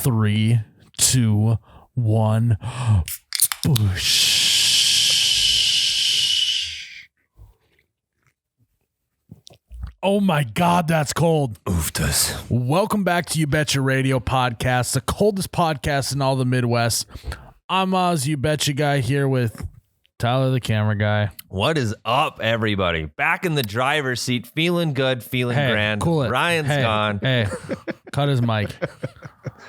3, 2, 1. Busch. Oh my God, that's cold. Ooftas. Welcome back to You Betcha Radio Podcast, the coldest podcast in all the Midwest. I'm Oz, You Betcha guy, here with Tyler, the camera guy. What is up, everybody? Back in the driver's seat, feeling good, feeling grand. Cool it. Ryan's gone. Hey, cut his mic.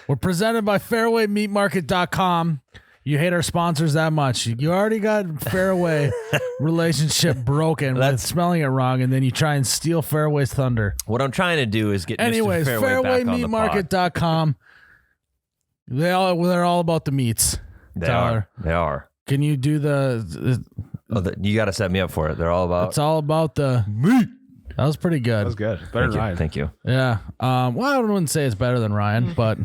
We're presented by fairwaymeatmarket.com. You hate our sponsors that much. You already got Fairway relationship broken with spelling it wrong, and then you try and steal Fairway's thunder. What I'm trying to do is get Anyways, Mr. Fairway back on the pod. fairwaymeatmarket.com. They're all about the meats. They Tyler. are. They are. Can you do You got to set me up for it. They're all about. It's all about the meat. That was pretty good. That was good. Better than Ryan. Thank you. Yeah. Well, I wouldn't say it's better than Ryan, but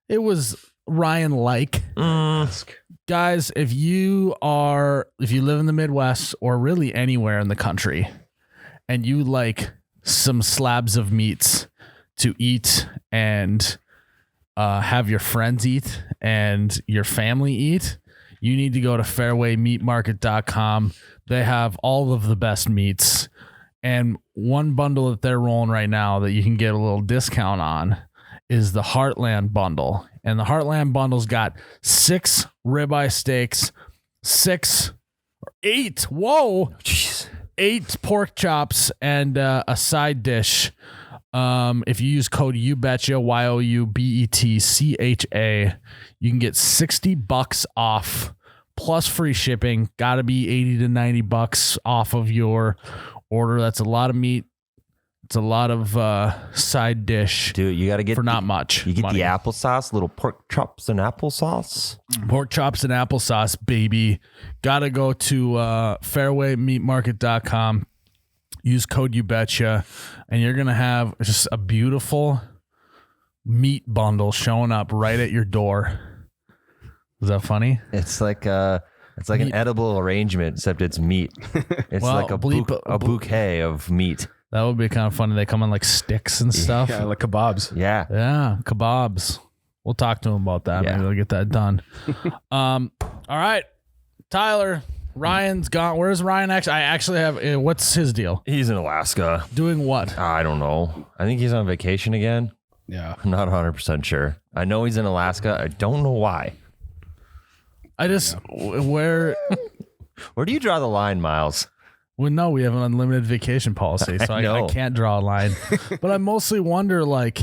it was Ryan-like. Guys, if you live in the Midwest or really anywhere in the country and you like some slabs of meats to eat and have your friends eat and your family eat, you need to go to fairwaymeatmarket.com. They have all of the best meats. And one bundle that they're rolling right now that you can get a little discount on is the Heartland bundle. And the Heartland bundle's got 6 ribeye steaks, 8 pork chops, and a side dish. If you use code YouBetcha, YOUBETCHA, you can get $60 off plus free shipping. Gotta be $80 to $90 off of your order. That's a lot of meat. It's a lot of side dish. Dude, you got to get for not much. You get money. the applesauce, little pork chops and applesauce. Pork chops and applesauce, baby. Gotta go to fairwaymeatmarket.com. Use code YouBetcha, and you're gonna have just a beautiful meat bundle showing up right at your door. Is that funny? It's like an edible arrangement, except it's meat. It's like a bouquet of meat. That would be kind of funny. They come in like sticks and stuff. Yeah, like kebabs. Yeah. Yeah, kebabs. We'll talk to them about that. Yeah. Maybe they'll get that done. All right, Tyler. Ryan's gone. Where's Ryan? I actually have. What's his deal? He's in Alaska. Doing what? I don't know. I think he's on vacation again. Yeah. I'm not 100% sure. I know he's in Alaska. I don't know why. Where do you draw the line, Miles? Well, no, we have an unlimited vacation policy, so I can't draw a line. But I mostly wonder, like,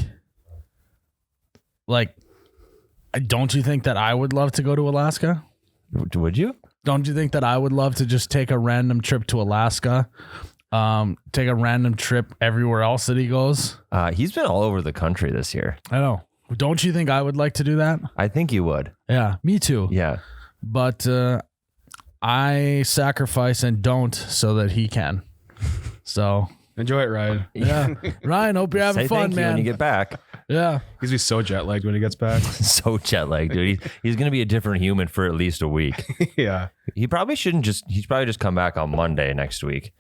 don't you think that I would love to go to Alaska? Would you? Don't you think that I would love to just take a random trip to Alaska? Take a random trip everywhere else that he goes? He's been all over the country this year. I know. Don't you think I would like to do that? I think you would. Yeah, me too. Yeah. But I sacrifice and don't so that he can. So enjoy it, Ryan. Yeah. Ryan, hope you're having fun, thank you man. when you get back. Yeah. He's gonna be so jet lagged when he gets back. So jet lagged, dude. He's going to be a different human for at least a week. Yeah. He's probably just come back on Monday next week.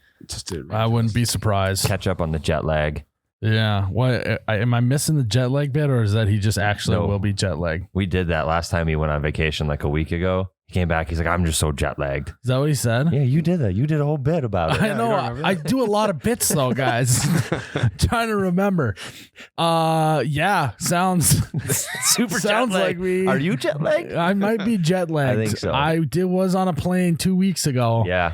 I wouldn't be surprised. Catch up on the jet lag. Yeah. What am I missing the jet lag bit, or is that he just actually will be jet lagged? We did that last time he went on vacation like a week ago. He came back. He's like, I'm just so jet lagged. Is that what he said? Yeah, you did that. You did a whole bit about it. I know. I do a lot of bits though, guys. Trying to remember. Yeah. Sounds super sounds jet like lagged. me. Are you jet lagged? I might be jet lagged. I think so. I was on a plane 2 weeks ago. Yeah.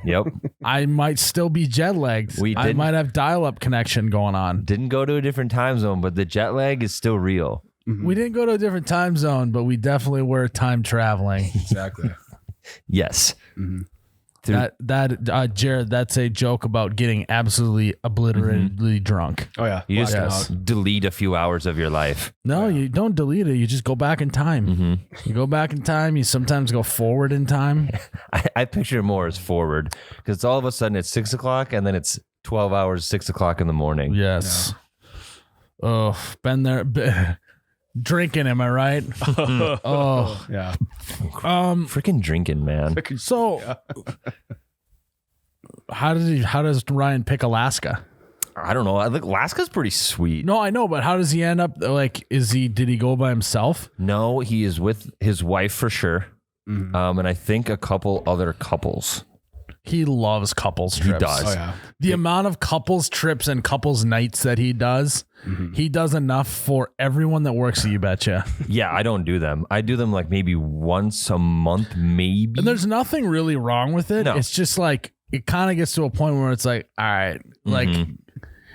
Yep. I might still be jet lagged. I might have dial-up connection going on. Didn't go to a different time zone, but the jet lag is still real. Mm-hmm. We didn't go to a different time zone, but we definitely were time traveling. Exactly. Yes. Mm-hmm. Jared, that's a joke about getting absolutely obliteratedly drunk. Oh yeah. You just delete a few hours of your life. No, you don't delete it. You just go back in time. Mm-hmm. You go back in time. You sometimes go forward in time. I picture it more as forward because all of a sudden it's 6 o'clock and then it's 12 hours, 6 o'clock in the morning. Yes. Yeah. Oh, been there. Drinking, am I right? Oh, yeah. Freaking drinking, man. So, how does Ryan pick Alaska? I don't know. I think Alaska's pretty sweet. No, I know, but how does he end up? Like, did he go by himself? No, he is with his wife for sure. And I think a couple other couples. He loves couples trips. He does. Oh, yeah. The amount of couples trips and couples nights that he does, he does enough for everyone that works at You Betcha. Yeah, I don't do them. I do them like maybe once a month, maybe. And there's nothing really wrong with it. No. It's just like, it kind of gets to a point where it's like, all right, like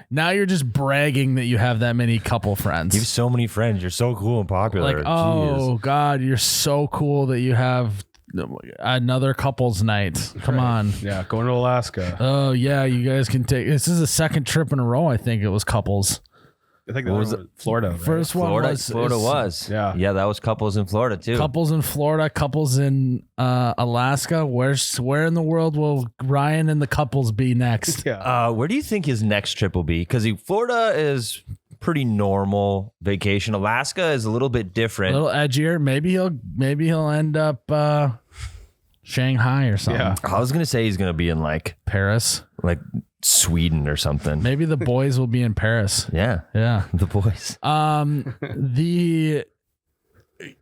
now you're just bragging that you have that many couple friends. You have so many friends. You're so cool and popular. Like, oh God, you're so cool that you have another couples night. Come on. Yeah, going to Alaska. Oh yeah, you guys can take. This is the second trip in a row. I think it was couples. I think that was Florida. Right? First one Florida was. Yeah. Yeah, that was couples in Florida too. Couples in Florida, couples in Alaska. Where in the world will Ryan and the couples be next? Yeah. Where do you think his next trip will be? Because Florida is pretty normal vacation. Alaska is a little bit different. A little edgier. Maybe he'll end up Shanghai or something. Yeah. I was gonna say he's gonna be in like Paris. Sweden or something. Maybe the boys will be in Paris. Yeah. Yeah. The boys.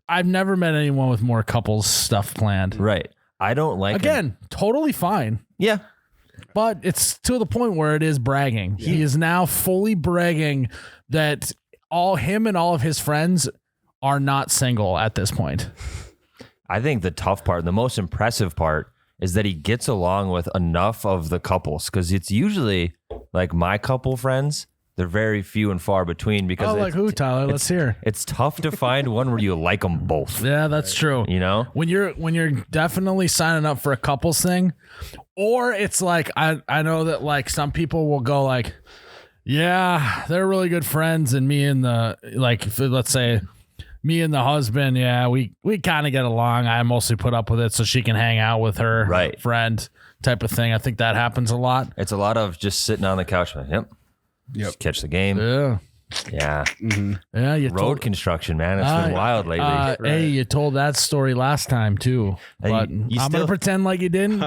I've never met anyone with more couples stuff planned. Right. I don't like Again, totally fine. Yeah. But it's to the point where it is bragging. Yeah. He is now fully bragging that him and all of his friends are not single at this point. I think the tough part, the most impressive part, is that he gets along with enough of the couples, because it's usually like my couple friends. They're very few and far between because like who, Tyler? Let's hear. It's tough to find one where you like them both. Yeah, that's true. You know, when you're definitely signing up for a couples thing, or it's like I know that like some people will go like, yeah, they're really good friends, and me and the let's say me and the husband, yeah, we kind of get along. I mostly put up with it so she can hang out with her friend type of thing. I think that happens a lot. It's a lot of just sitting on the couch. Like, yep. Just catch the game. Yeah. Yeah. Mm-hmm. Yeah. Road construction, man. It's been wild lately. Hey, you told that story last time too, but I'm going to pretend like you didn't,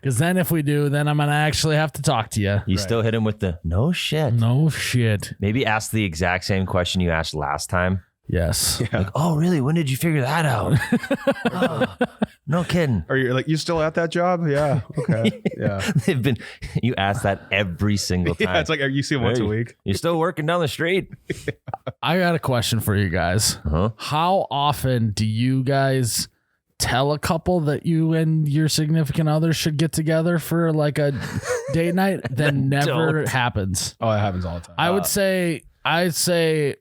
because then if we do, then I'm going to actually have to talk to you. You still hit him with the no shit. No shit. Maybe ask the exact same question you asked last time. Yes. Yeah. Like, oh, really? When did you figure that out? Oh, no kidding. Are you like, you still at that job? Yeah. Okay. Yeah. You ask that every single time. Yeah. It's like, you see him once a week. You're still working down the street. I got a question for you guys. How often do you guys tell a couple that you and your significant other should get together for like a date night? That never happens. Oh, it happens all the time. I'd say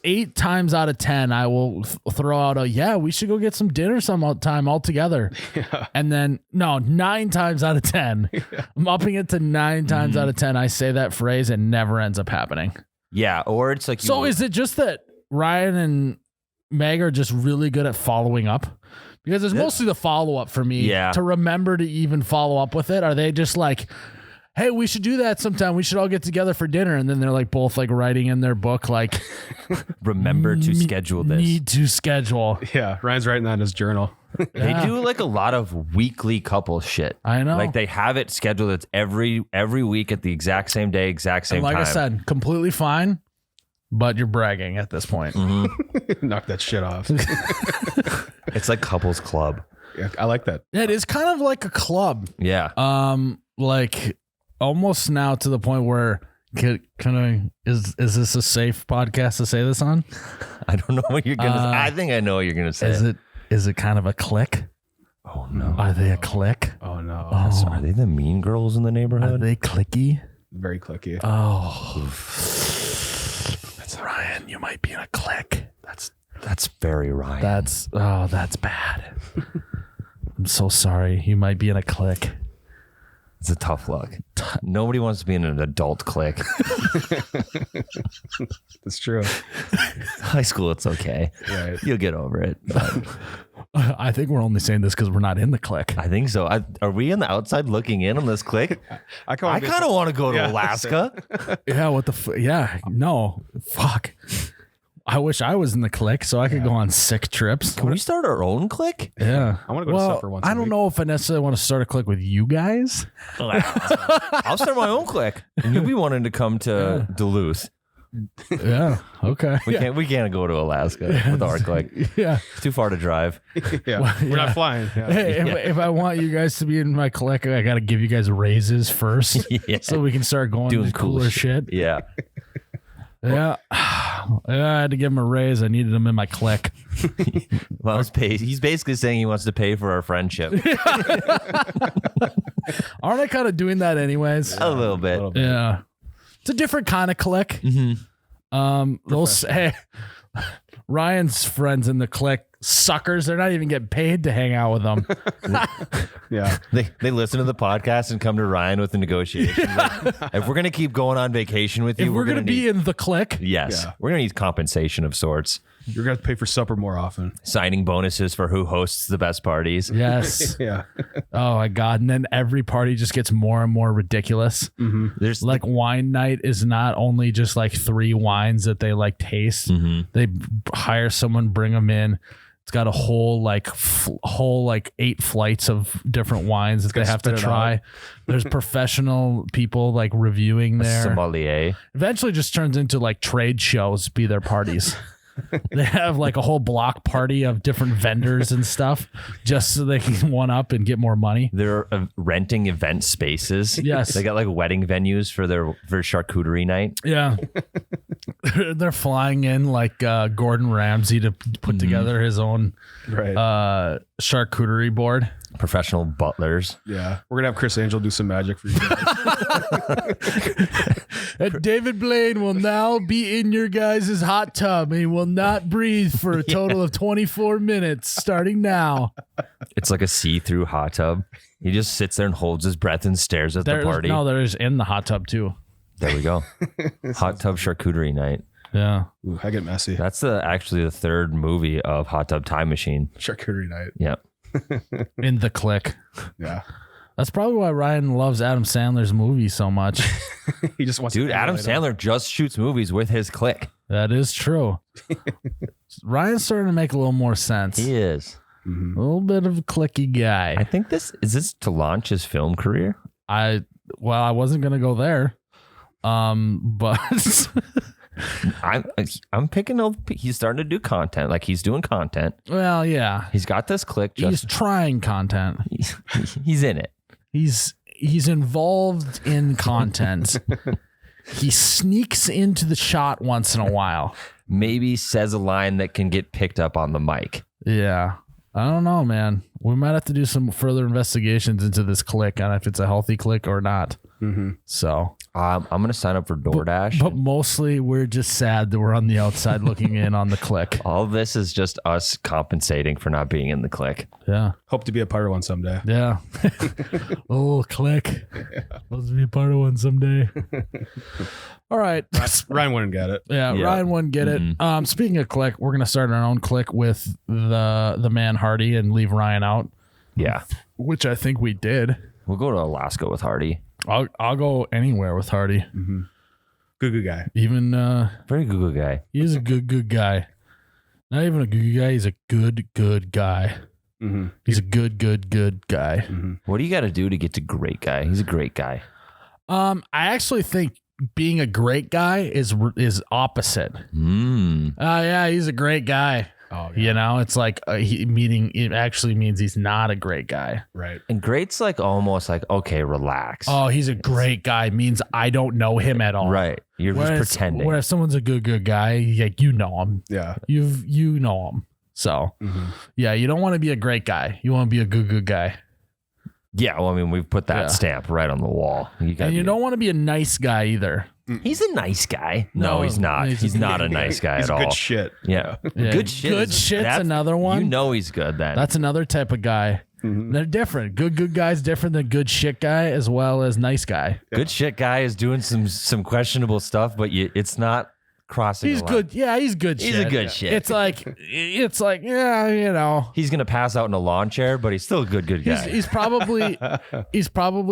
8 times out of 10, I will throw out we should go get some dinner sometime all together. Yeah. And then 9 times out of 10, I'm upping it to 9 times out of 10. I say that phrase and never ends up happening. Yeah. Or it's like, is it just that Ryan and Meg are just really good at following up? Because it's mostly the follow up for me to remember to even follow up with it. Are they just like, hey, we should do that sometime. We should all get together for dinner. And then they're like both like writing in their book, like, remember to schedule this. Need to schedule. Yeah. Ryan's writing that in his journal. They do like a lot of weekly couple shit. I know. Like they have it scheduled. It's every week at the exact same day, exact same time. Like I said, completely fine, but you're bragging at this point. Knock that shit off. It's like couples club. Yeah, I like that. Yeah, it is kind of like a club. Yeah. Like almost now to the point where is this a safe podcast to say this on? I don't know what you're gonna. I think I know what you're gonna say. Is it kind of a clique? Oh no. Are they a clique? Oh no. Are they the mean girls in the neighborhood? Are they cliquey? Very cliquey. Oh, that's Ryan. You might be in a clique. That's very Ryan. That's bad. I'm so sorry. You might be in a clique. It's a tough look. Nobody wants to be in an adult clique. That's true. High school, it's okay. Right. You'll get over it. But I think we're only saying this because we're not in the clique. I think so. Are we on the outside looking in on this clique? I kind of want to go to Alaska. Yeah. No. Fuck. I wish I was in the clique so I could go on sick trips. Can we start our own clique? Yeah. I want to go to supper once. I don't know if I necessarily want to start a clique with you guys. I'll start my own clique, and you'll be wanting to come to Duluth. Yeah. Okay. We can't go to Alaska with our clique. Yeah. It's too far to drive. Yeah, Well, we're yeah. not flying. Yeah. Hey, if I want you guys to be in my clique, I got to give you guys raises first Yeah. so we can start going Doing to cooler shit. Yeah. Yeah. Yeah, I had to give him a raise. I needed him in my clique. Well, he's basically saying he wants to pay for our friendship. Aren't I kind of doing that anyways? A little bit. Yeah. It's a different kind of clique. They'll say Ryan's friends in the clique suckers. They're not even getting paid to hang out with them. Yeah. They listen to the podcast and come to Ryan with the negotiations. Like, if we're gonna keep going on vacation with you, If we're gonna be need, in the clique, yes, Yeah. we're gonna need compensation of sorts. You're going to pay for supper more often. Signing bonuses for who hosts the best parties. yes. Yeah. Oh my god! And then every party just gets more and more ridiculous. There's Like wine night is not only just like 3 wines that they like taste. They hire someone, bring them in. It's got a whole like 8 flights of different wines that they have to spit it try. out. There's professional people like reviewing there. sommelier. Eventually just turns into like trade shows be their parties. They have like a whole block party of different vendors and stuff just so they can one up and get more money. They're renting event spaces. Yes. They got like wedding venues for charcuterie night. Yeah. They're flying in like Gordon Ramsay to put together his own Right. charcuterie board. Professional butlers. Yeah. We're going to have Chris Angel do some magic for you guys. And David Blaine will now be in your guys' hot tub and he will not breathe for a total of 24 minutes starting now. It's like a see-through hot tub. He just sits there and holds his breath and stares at the party. No, there's in the hot tub too. There we go. Hot tub charcuterie night. Yeah. Ooh, I get messy. That's actually the 3rd movie of Hot Tub Time Machine. Charcuterie night. Yeah. In the clique. Yeah. That's probably why Ryan loves Adam Sandler's movies so much. He just wants Dude, to Adam emulate him. Sandler just shoots movies with his clique. That is true. Ryan's starting to make a little more sense. He is. A little bit of a clicky guy. I think this to launch his film career. I wasn't gonna go there. But I'm picking up. He's starting to do content. Like he's doing content. well, yeah. He's got this clique. He's trying content. He's in it. He's involved in content. He sneaks into the shot once in a while. Maybe says a line that can get picked up on the mic. Yeah. I don't know, man. We might have to do some further investigations into this clique and if it's a healthy clique or not. So I'm gonna sign up for DoorDash. But mostly we're just sad that we're on the outside looking in on the clique. All of this is just us compensating for not being in the clique. Yeah. Hope to be a part of one someday. Yeah. Oh, clique. Supposed to be a part of one someday. All right. Ryan wouldn't get it. Yeah, Yeah. Ryan wouldn't get it. Speaking of clique, we're gonna start our own clique with the man Hardy and leave Ryan out, Yeah. which I think we did. We'll go to Alaska with Hardy. I'll go anywhere with Hardy. Good guy. Even Very Google guy. he's a good guy. Not even a good guy. He's a good guy. He's a good guy. What do you got to do to get to great guy? He's a great guy. I actually think being a great guy is opposite. Yeah, he's a great guy. Oh, You know, it's like it actually means he's not a great guy. right. And great's like almost like, okay, relax. Oh, he's a great guy means I don't know him at all. Right. You're just pretending. Whereas someone's a good guy, like you know him. Yeah. You know him. So yeah, you don't want to be a great guy. You want to be a good guy. Yeah, well, I mean, we've put that Yeah. stamp right on the wall. And you don't want to be a nice guy either. He's a nice guy. No, No, he's not. he's He's not a nice guy He's at all. good shit. Yeah. Yeah, Good shit. Good shit's that's- another one. You know he's good then. That's another type of guy. They're different. Good guy's different than good shit guy as well as nice guy. Good shit guy is doing some questionable stuff, but it's not crossing He's the line. good. Yeah, he's good He's shit. a good shit. It's like, yeah, you know. He's going to pass out in a lawn chair, but he's still a good guy. He's probably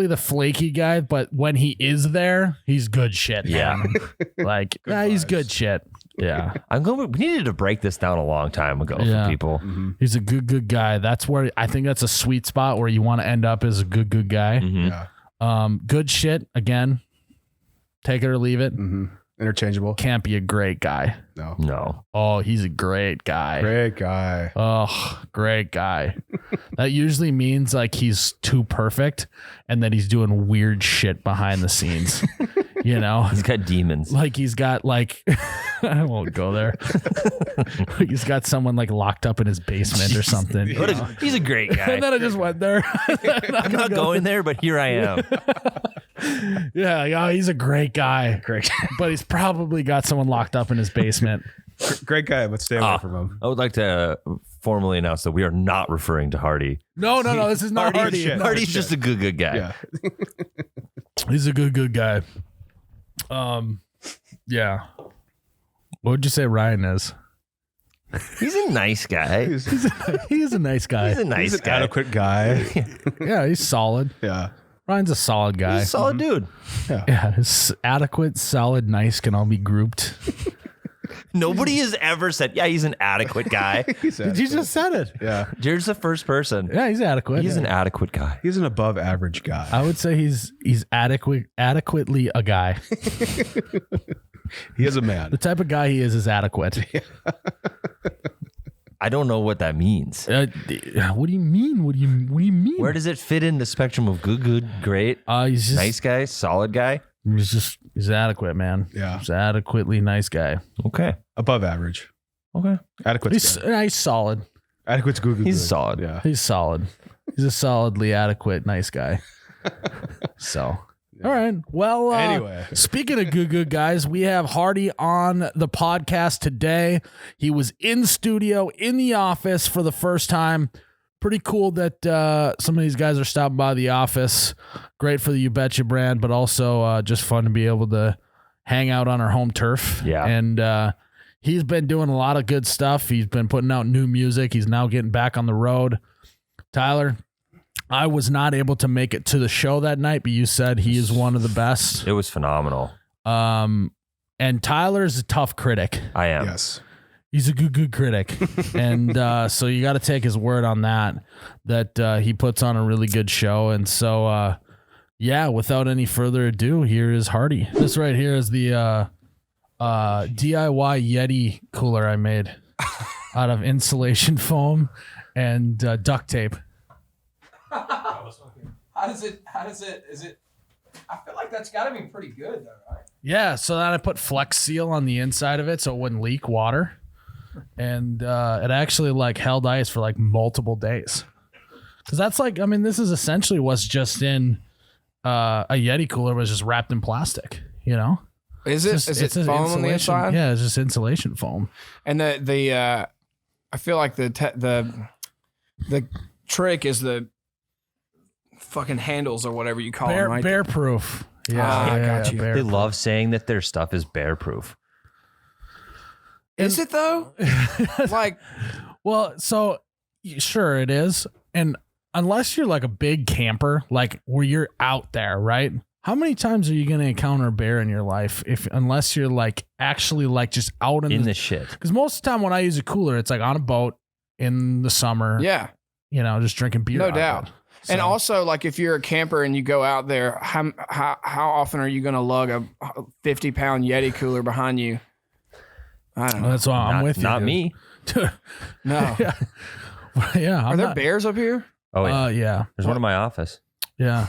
the flaky guy, but when he is there, he's good shit. Yeah. man. Like, he's good shit. Yeah. We needed to break this down a long time ago Yeah. for people. Mm-hmm. He's a good guy. That's where I think that's a sweet spot where you want to end up as a good guy. Mhm. Yeah. Good shit. Again, take it or leave it. Mm-hmm. Interchangeable. Can't be a great guy. No. Oh, he's a great guy. Great guy. Oh, great guy. That usually means like he's too perfect and that he's doing weird shit behind the scenes. You know? He's got demons. Like he's got like I won't go there. He's got someone like locked up in his basement or something. He's a great guy. And then I just went there. I'm not going there, but here I am. Yeah, oh, he's a great guy. Great. But he's probably got someone locked up in his basement. Great guy, but stay away from him. I would like to formally announce that we are not referring to Hardy. No, this is not Hardy. shit. No, Hardy's just a good guy. Yeah. he's a good guy. Yeah. What would you say Ryan is? He's a nice guy. He's He's a nice guy. He's a nice an guy. adequate guy. Yeah, he's solid. Yeah. Ryan's a solid guy. He's a solid dude. Yeah, his adequate, solid, nice can all be grouped. Nobody has ever said, yeah, he's an adequate guy. He's You just said it. Yeah. Jared's the first person. Yeah, he's adequate. He's an adequate guy. He's an above average guy. I would say he's adequately a guy. He is a man. The type of guy he is adequate. I don't know what that means. What do you mean? What do you mean? Where does it fit in the spectrum of good, great, He's just nice guy, solid guy? he's adequate, man. Yeah. He's adequately nice guy. Okay. Above average. Okay. Adequate's good. He's solid. Adequate's good. He's good. solid. Yeah. He's solid. He's a solidly adequate, nice guy. So, all right. Well, Anyway. speaking of good guys, we have Hardy on the podcast today. He was in studio in the office for the first time. Pretty cool that some of these guys are stopping by the office. Great for the You Betcha brand, but also just fun to be able to hang out on our home turf. Yeah. And he's been doing a lot of good stuff. He's been putting out new music. He's now getting back on the road. Tyler, I was not able to make it to the show that night, but you said he is one of the best. It was phenomenal. And Tyler's a tough critic. I am. Yes. He's a good critic. And so you got to take his word on that he puts on a really good show. And so, yeah, without any further ado, here is Hardy. This right here is the DIY Yeti cooler I made out of insulation foam and duct tape. Is it, I feel like that's gotta be pretty good though, right? Yeah, so then I put Flex Seal on the inside of it so it wouldn't leak water. And it actually like held ice for like multiple days. Because that's like, I mean, this is essentially what's just in a Yeti cooler was just wrapped in plastic, you know? Is it? Just- Is it it's an foam on the insulation- inside? Yeah, it's just insulation foam. And the I feel like the trick is the fucking handles or whatever you call them, right? Bear proof. I got you. bear They proof. love saying that their stuff is bear proof. Is it though? Like, Well, so sure it is. And unless you're like a big camper, like where you're out there, right? How many times are you going to encounter a bear in your life unless you're like actually like just out In the shit. Because most of the time when I use a cooler, it's like on a boat in the summer, yeah, you know, just drinking beer. no out of doubt. it. And So- also, like, if you're a camper and you go out there, how often are you going to lug a 50-pound Yeti cooler behind you? I don't know. That's why I'm with you. Not dude. me. No. yeah. Yeah. Are I'm there not- bears up here? Oh, yeah. Yeah. There's one in my office. Yeah.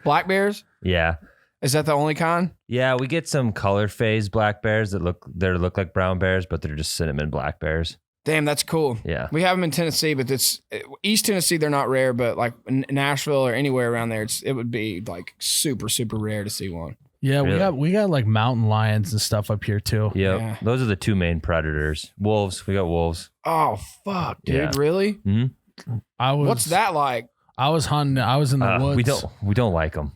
Black bears? Yeah. Is that the only kind? Yeah, we get some color phase black bears that look like brown bears, but they're just cinnamon black bears. Damn, that's cool. Yeah. We have them in Tennessee, but it's East Tennessee. They're not rare, but like Nashville or anywhere around there, it would be like super, super rare to see one. Yeah. Really? We got like mountain lions and stuff up here too. Yep. Yeah. Those are the two main predators. Wolves. We got wolves. Oh fuck, dude! Yeah. Really? What's that like? I was hunting. I was in the woods. We don't like them.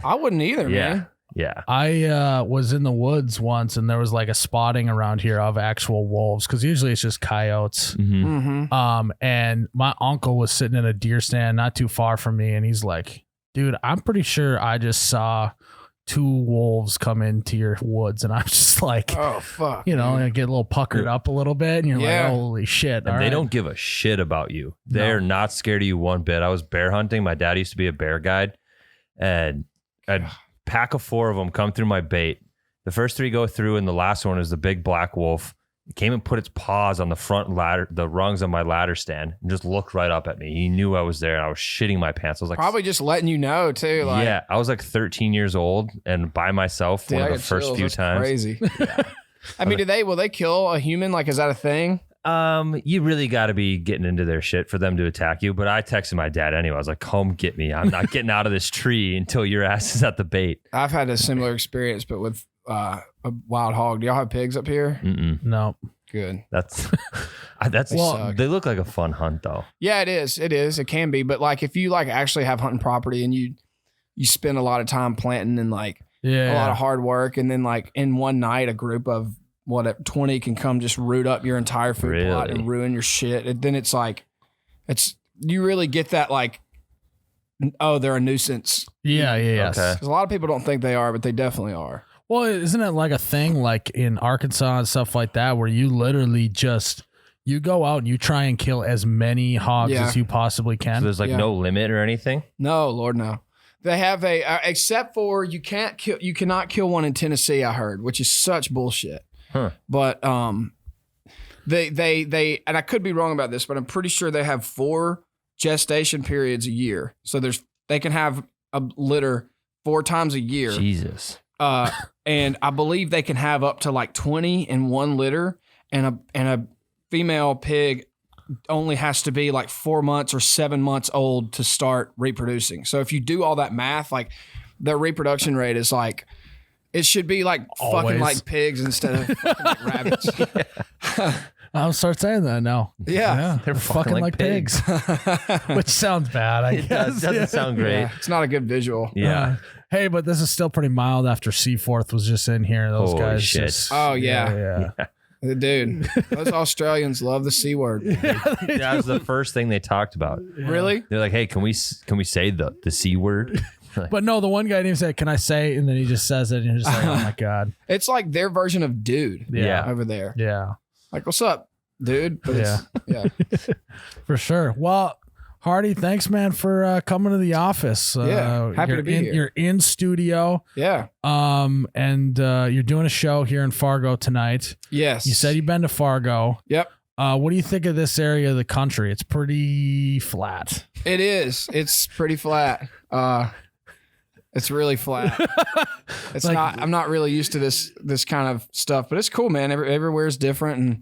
I wouldn't either, Yeah. man. Yeah. I was in the woods once and there was like a spotting around here of actual wolves because usually it's just coyotes. Mm-hmm. Mm-hmm. And my uncle was sitting in a deer stand not too far from me and he's like, dude, I'm pretty sure I just saw 2 wolves come into your woods, and I'm just like, Oh fuck. you know, I get a little puckered up a little bit, and you're Yeah. like, holy shit. And all they right. don't give a shit about you. They're not scared of you one bit. I was bear hunting. My dad used to be a bear guide, and a pack of 4 of them come through my bait. The first 3 go through, and the last one is the big black wolf. It came and put its paws on the front ladder, the rungs on my ladder stand, and just looked right up at me. He knew I was there, and I was shitting my pants. I was like, Probably just letting you know too. Like, yeah, I was like 13 years old and by myself dude, one I of the get first chills. few That's times. Crazy. I mean, will they kill a human? Like, is that a thing? You really got to be getting into their shit for them to attack you. But I texted my dad anyway. I was like, come get me. I'm not getting out of this tree until your ass is at the bait. I've had a similar experience, but with a wild hog. Do y'all have pigs up here? Mm-mm. No. Good. That's suck. they look like a fun hunt though. Yeah, it is. It is. It can be. But like, if you like actually have hunting property and you spend a lot of time planting and like Yeah. a lot of hard work, and then like in one night, a group of 20 can come just root up your entire food plot Really? and ruin your shit. And then it's like, you really get that like, oh, they're a nuisance. Yeah. Yes. Okay. Because a lot of people don't think they are, but they definitely are. Well, isn't it like a thing like in Arkansas and stuff like that where you literally just you go out and you try and kill as many hogs Yeah. as you possibly So can? there's like Yeah. no limit or anything. No, Lord, no. They have except for you cannot kill one in Tennessee, I heard, which is such bullshit. Huh. But they and I could be wrong about this, but I'm pretty sure they have 4 gestation periods a year. So they can have a litter 4 times a year. Jesus. And I believe they can have up to like 20 in one litter, and a female pig only has to be like 4 months or 7 months old to start reproducing. So if you do all that math, like their reproduction rate is like, it should be like fucking Always. like pigs instead of fucking like rabbits. I'll start saying that now. Yeah. They're fucking like pigs. Which sounds bad, I It guess. doesn't sound great. Yeah, it's not a good visual. Yeah. Hey, but this is still pretty mild after Seaforth was just in here. Those Holy guys shit. just. Oh, yeah. Yeah. Dude, those Australians love the C word. That was the first thing they talked about. Really? They're like, hey, can we say the C word? But no, the one guy didn't even say, "Can I say?" And then he just says it, and you're just like, "Oh my god." It's like their version of dude Yeah. over there. Yeah. Like, what's up, dude? But yeah. For sure. Well, Hardy, thanks, man, for coming to the office. Yeah, happy you're to be in, here. You're in studio, Yeah. and you're doing a show here in Fargo tonight. Yes. You said you've been to Fargo. Yep. What do you think of this area of the country? It's pretty flat. It is. It's pretty flat. It's really flat. It's Like- not. I'm not really used to this kind of stuff, but it's cool, man. Everywhere's different,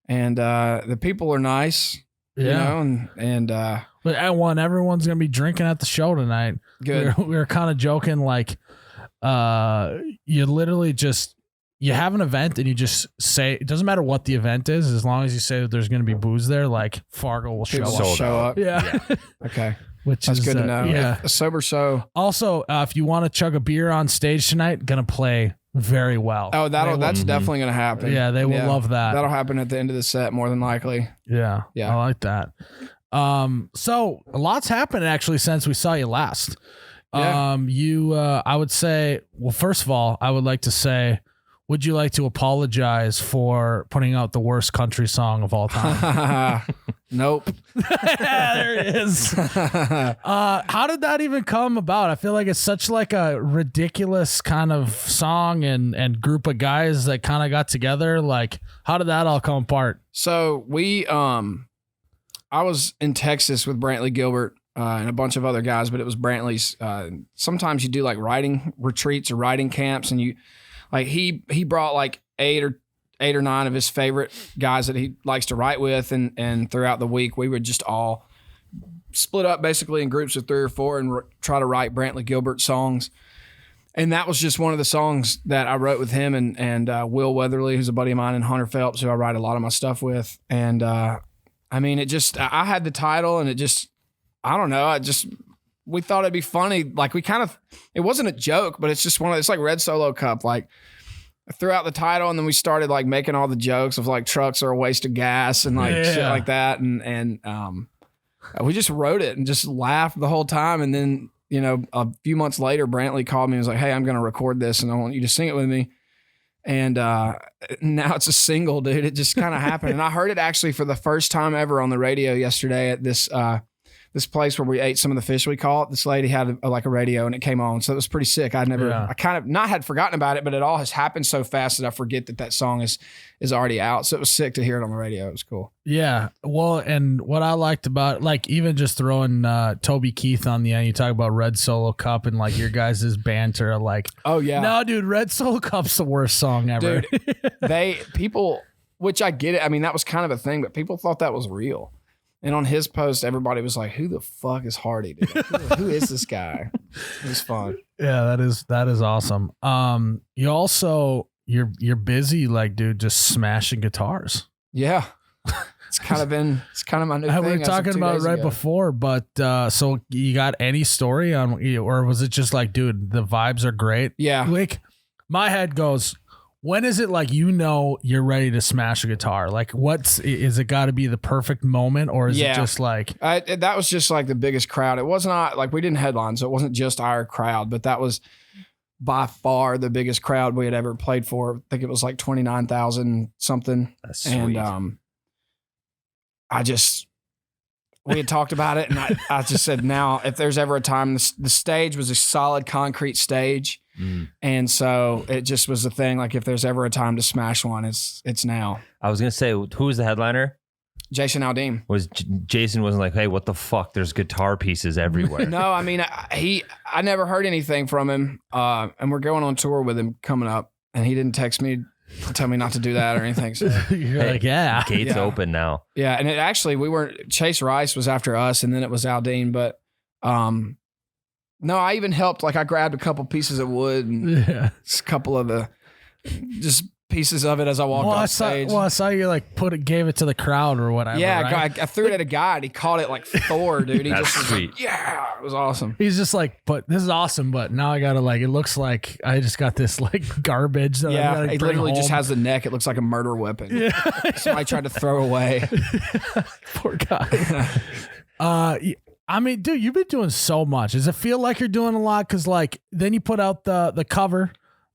and the people are nice. You know, and But I want everyone's gonna be drinking at the show tonight. good. We were kind of joking, like, you literally just you have an event and you just say it doesn't matter what the event is, as long as you say that there's gonna be booze there, like Fargo will show People up. will show up. Yeah, Okay. which That's is good to know. Yeah. A sober show. Also, if you want to chug a beer on stage tonight, gonna play very well. Oh, They will- that's definitely gonna happen. yeah, they will love that. That'll happen at the end of the set, more than likely. Yeah, Yeah. I like that. So a lot's happened actually since we saw you last. Yeah. I would say, well, first of all, I would like to say, would you like to apologize for putting out the worst country song of all time? Nope. There it is. How did that even come about? I feel like it's such like a ridiculous kind of song and group of guys that kind of got together. Like, how did that all come apart? So I was in Texas with Brantley Gilbert and a bunch of other guys, but it was Brantley's. Sometimes you do like writing retreats or writing camps, and he brought like eight or nine of his favorite guys that he likes to write with, and throughout the week we would just all split up basically in groups of 3 or 4 and try to write Brantley Gilbert songs. And that was just one of the songs that I wrote with him and Will Weatherly, who's a buddy of mine, and Hunter Phelps, who I write a lot of my stuff with. And I mean, I had the title, and I don't know, we thought it'd be funny. Like it wasn't a joke, but it's just it's like Red Solo Cup. Like I threw out the title, and then we started like making all the jokes of like trucks are a waste of gas and like shit like that. And we just wrote it and just laughed the whole time. And then a few months later, Brantley called me and was like, hey, I'm going to record this and I want you to sing it with me. And now it's a single, dude. It just kind of happened. And I heard it actually for the first time ever on the radio yesterday at this place where we ate some of the fish we caught. This lady had a radio and it came on. So it was pretty sick. I kind of not had forgotten about it, but it all has happened so fast that I forget that song is already out. So it was sick to hear it on the radio. It was cool. Yeah. Well, and what I liked about, like, even just throwing Toby Keith on the end, you talk about Red Solo Cup and like your guys' banter, like, oh yeah, no, dude, Red Solo Cup's the worst song ever. Dude, people, which I get it. I mean, that was kind of a thing, but people thought that was real. And on his post, everybody was like, who the fuck is Hardy, dude? Who is this guy? It was fun. Yeah, that is awesome. You also, you're busy, like, dude, just smashing guitars. Yeah. It's kind of my new thing. We were talking about it right before, but so you got any story on, or was it just like, dude, the vibes are great? Yeah. Like, my head goes, when is it like, you're ready to smash a guitar? Like, is it got to be the perfect moment, or is it just like that was just like the biggest crowd? It was not like we didn't headline, so it wasn't just our crowd, but that was by far the biggest crowd we had ever played for. I think it was like 29,000 something. That's sweet. And we had talked about it, and I just said, now if there's ever a time, the stage was a solid concrete stage. And so it just was a thing. Like, if there's ever a time to smash one, it's now. I was gonna say, who was the headliner? Jason Aldean. Jason wasn't like, hey, what the fuck? There's guitar pieces everywhere. No, I mean, I never heard anything from him. And we're going on tour with him coming up, and he didn't text me to tell me not to do that or anything. So you're like, yeah, gates open now. Yeah, and it actually, Chase Rice was after us, and then it was Aldean, but no, I even helped. Like, I grabbed a couple pieces of wood and a couple of the just pieces of it as I walked off stage. I saw you like gave it to the crowd or whatever. Yeah, right? I threw it at a guy and he caught it like Thor, dude. He That's just was sweet. like, yeah, it was awesome. He's just like, but this is awesome, but now I gotta, like, it looks like I just got this like garbage that I gotta it bring literally just home. has the neck. It looks like a murder weapon. Yeah. Somebody tried to throw away. Poor guy. I mean, dude, you've been doing so much. Does it feel like you're doing a lot? Because, like, then you put out the cover.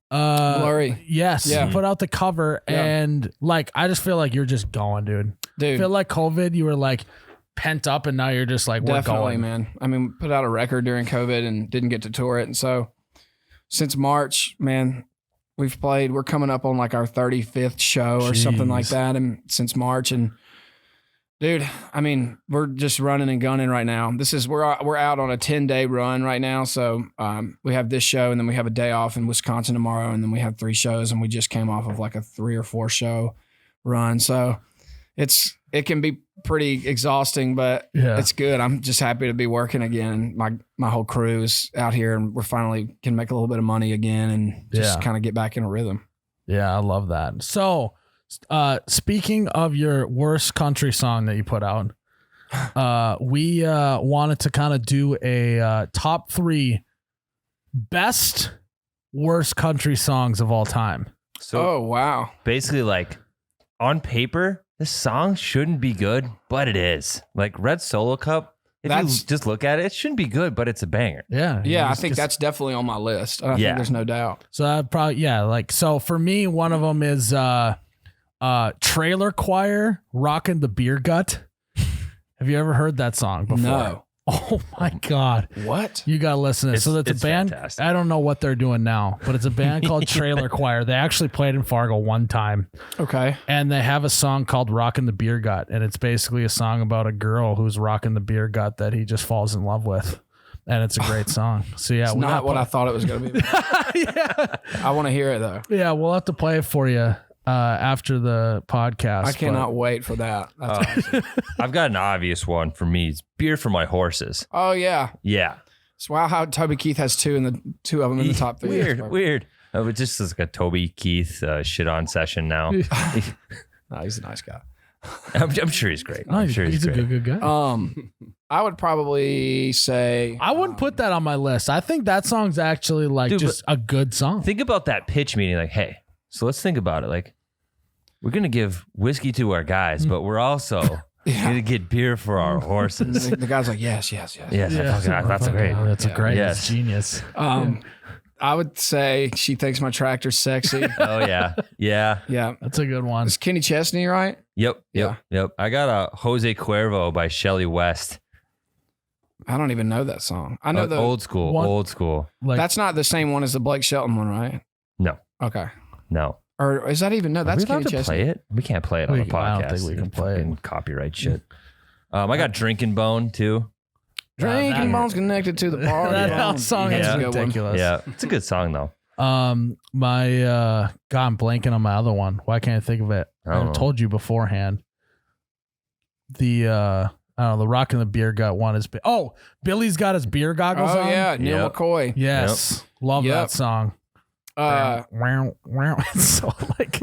Blurry. Yes. Yeah. You put out the cover, and like, I just feel like you're just going, dude. I feel like COVID, you were like pent up, and now you're just like, we're definitely, going. man. I mean, put out a record during COVID and didn't get to tour it. And so since March, man, we're coming up on like our 35th show or something like that. And since March, and dude, I mean, we're just running and gunning right now. We're out on a 10-day run right now. So we have this show, and then we have a day off in Wisconsin tomorrow, and then we have 3 shows, and we just came off of like a 3 or 4 show run. So it can be pretty exhausting, but it's good. I'm just happy to be working again. My whole crew is out here, and we're finally can make a little bit of money again and just kind of get back in a rhythm. Yeah, I love that. So speaking of your worst country song that you put out, we wanted to kind of do a top 3 best worst country songs of all time. So wow. Basically, like, on paper, this song shouldn't be good, but it is. Like, Red Solo Cup, if you just look at it, it shouldn't be good, but it's a banger. Yeah, I think that's definitely on my list. I think there's no doubt. So I'd probably, so for me, one of them is Trailer Choir, Rockin' the Beer Gut. Have you ever heard that song before? No. Oh my God. What? You got to listen to it. So it's a band. Fantastic. I don't know what they're doing now, but it's a band called Trailer Choir. They actually played in Fargo one time. Okay. And they have a song called Rockin' the Beer Gut. And it's basically a song about a girl who's rocking the beer gut that he just falls in love with. And it's a great song. So yeah, it's not what I thought it was going to be. Yeah. I want to hear it though. Yeah, we'll have to play it for you after the podcast. I cannot wait for that. That's awesome. I've got an obvious one for me. It's Beer for My Horses. Oh yeah. Yeah. It's wow how Toby Keith has 2 of them in the top 3. Weird. It just is like a Toby Keith shit on session now. No, he's a nice guy. I'm sure he's great. I'm sure he's a good guy. I would probably say I wouldn't put that on my list. I think that song's actually like just a good song. Think about that pitch meeting. Like, hey, so let's think about it. Like, we're gonna give whiskey to our guys, but we're also Gonna get beer for our horses. The guy's like, yes. Yes, that's great. That's a great. Yes. That's genius. I would say she thinks my tractor's sexy. Oh yeah. Yeah. That's a good one. It's Kenny Chesney, right? Yep. Yeah. I got a Jose Cuervo by Shelley West. I don't even know that song. I know the old school. Like, that's not the same one as the Blake Shelton one, right? No. Okay. No. Or is that even no? That's Are we allowed Kenny to Chesney. play it? We can't play it on the podcast. I don't think we can play it. Copyright shit. I got Drinking Bone too. Drinking Bone's connected to the party. That song is Yeah. ridiculous. Yeah, it's a good song though. God, I'm blanking on my other one. Why can't I think of it? I don't know. told you beforehand. The I don't know, the Rock and the Beer Gut one is Billy's got his beer goggles Oh on. yeah, Neil Yep. McCoy. Yes. Love Yep. that song. Wow. It's so like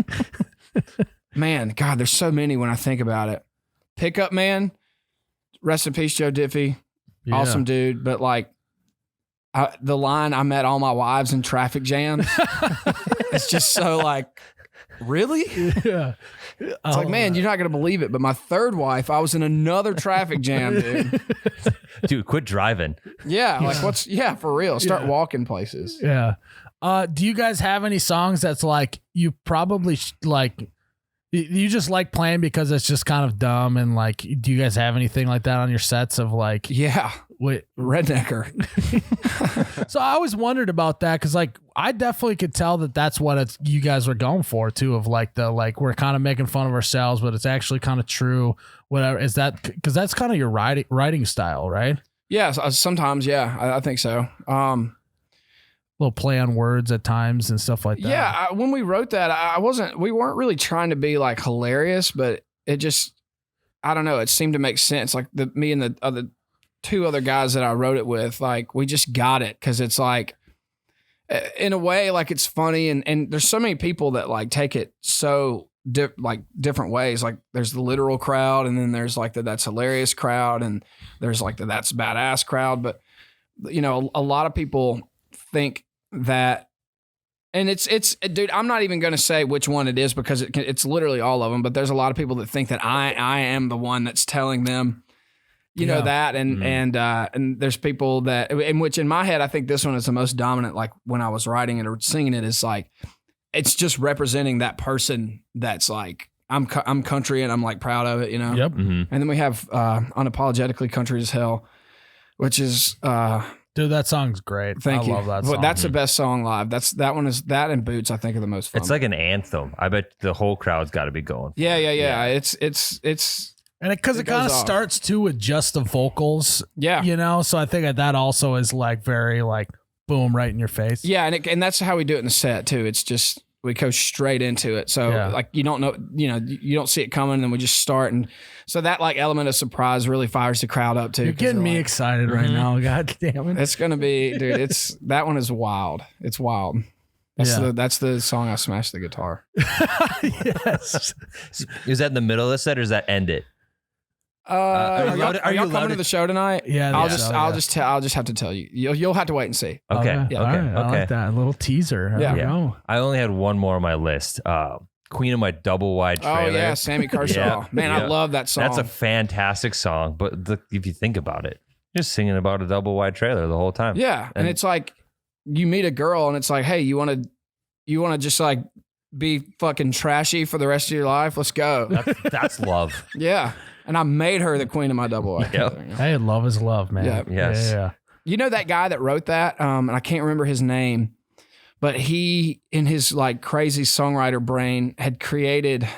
Man, God, there's so many when I think about it. Pickup Man, rest in peace, Joe Diffie. yeah. Awesome dude. But like the line, I met all my wives in traffic jams. It's just so like, really? It's Yeah. like, man, you're not going to believe it. But my third wife, I was in another traffic jam, dude. Dude, quit driving. Yeah. Like for real. Start walking places. Yeah. Do you guys have any songs that's like you probably you just like playing because it's just kind of dumb and like do you guys have anything like that on your sets of like Yeah. wait, Rednecker. so I always wondered about that because like I definitely could tell that that's what you guys were going for too of like the like we're kind of making fun of ourselves but it's actually kind of true whatever is that because that's kind of your writing style, right? Yeah. Sometimes. Yeah. I think so. Little play on words at times and stuff like that. Yeah, when we wrote that, we weren't really trying to be like hilarious, but it just, I don't know, it seemed to make sense. Like me and the two other guys that I wrote it with, like we just got it because it's like, in a way, like it's funny and there's so many people that like take it so different ways. Like there's the literal crowd, and then there's like the that's hilarious crowd, and there's like the that's badass crowd. But you know, a lot of people think that, and it's dude, I'm not even going to say which one it is because it's literally all of them, but there's a lot of people that think that I am the one that's telling them, you know, that, and there's people that, in which in my head, I think this one is the most dominant, like when I was writing it or singing it, is like, it's just representing that person that's like, I'm country and I'm like proud of it, you know? Yep. Mm-hmm. And then we have Unapologetically Country as Hell, which is, Dude, that song's great. thank you. I love that song. That's the best song live. That one is that and Boots, I think, are the most fun. It's like an anthem. I bet the whole crowd's got to be going. yeah. Yeah. It's and because it kind of goes off. starts too with just the vocals, yeah. you know. So I think that also is like very like boom right in your face. Yeah, and that's how we do it in the set too. It's just we go straight into it. So Yeah. like you don't know, you don't see it coming, and then we just start, and so that like element of surprise really fires the crowd up too. You're 'cause getting they're me like, excited right now. God damn it! It's gonna be, dude. It's that one is wild. It's wild. That's the song I smashed the guitar. Yes. Is that in the middle of the set or does that end it? Are you allowed y'all to- coming to the show tonight? Yeah, I'll yeah. I'll just have to tell you. You'll have to wait and see. Okay. Okay. Okay. All right. I Okay. like that. A little teaser. Yeah. There we go. I only had one more on my list. Queen of My Double Wide Trailer. Oh yeah, Sammy Kershaw. Yeah. Man, I Yeah. love that song. That's a fantastic song. But if you think about it, you're just singing about a double wide trailer the whole time. Yeah, and it's like you meet a girl, and it's like, hey, you want to just like be fucking trashy for the rest of your life? Let's go. That's love. Yeah, and I made her the queen of my double wide. Yep. trailer. Hey, love is love, man. Yeah. Yes. Yeah. You know that guy that wrote that, and I can't remember his name, but he, in his like crazy songwriter brain, had created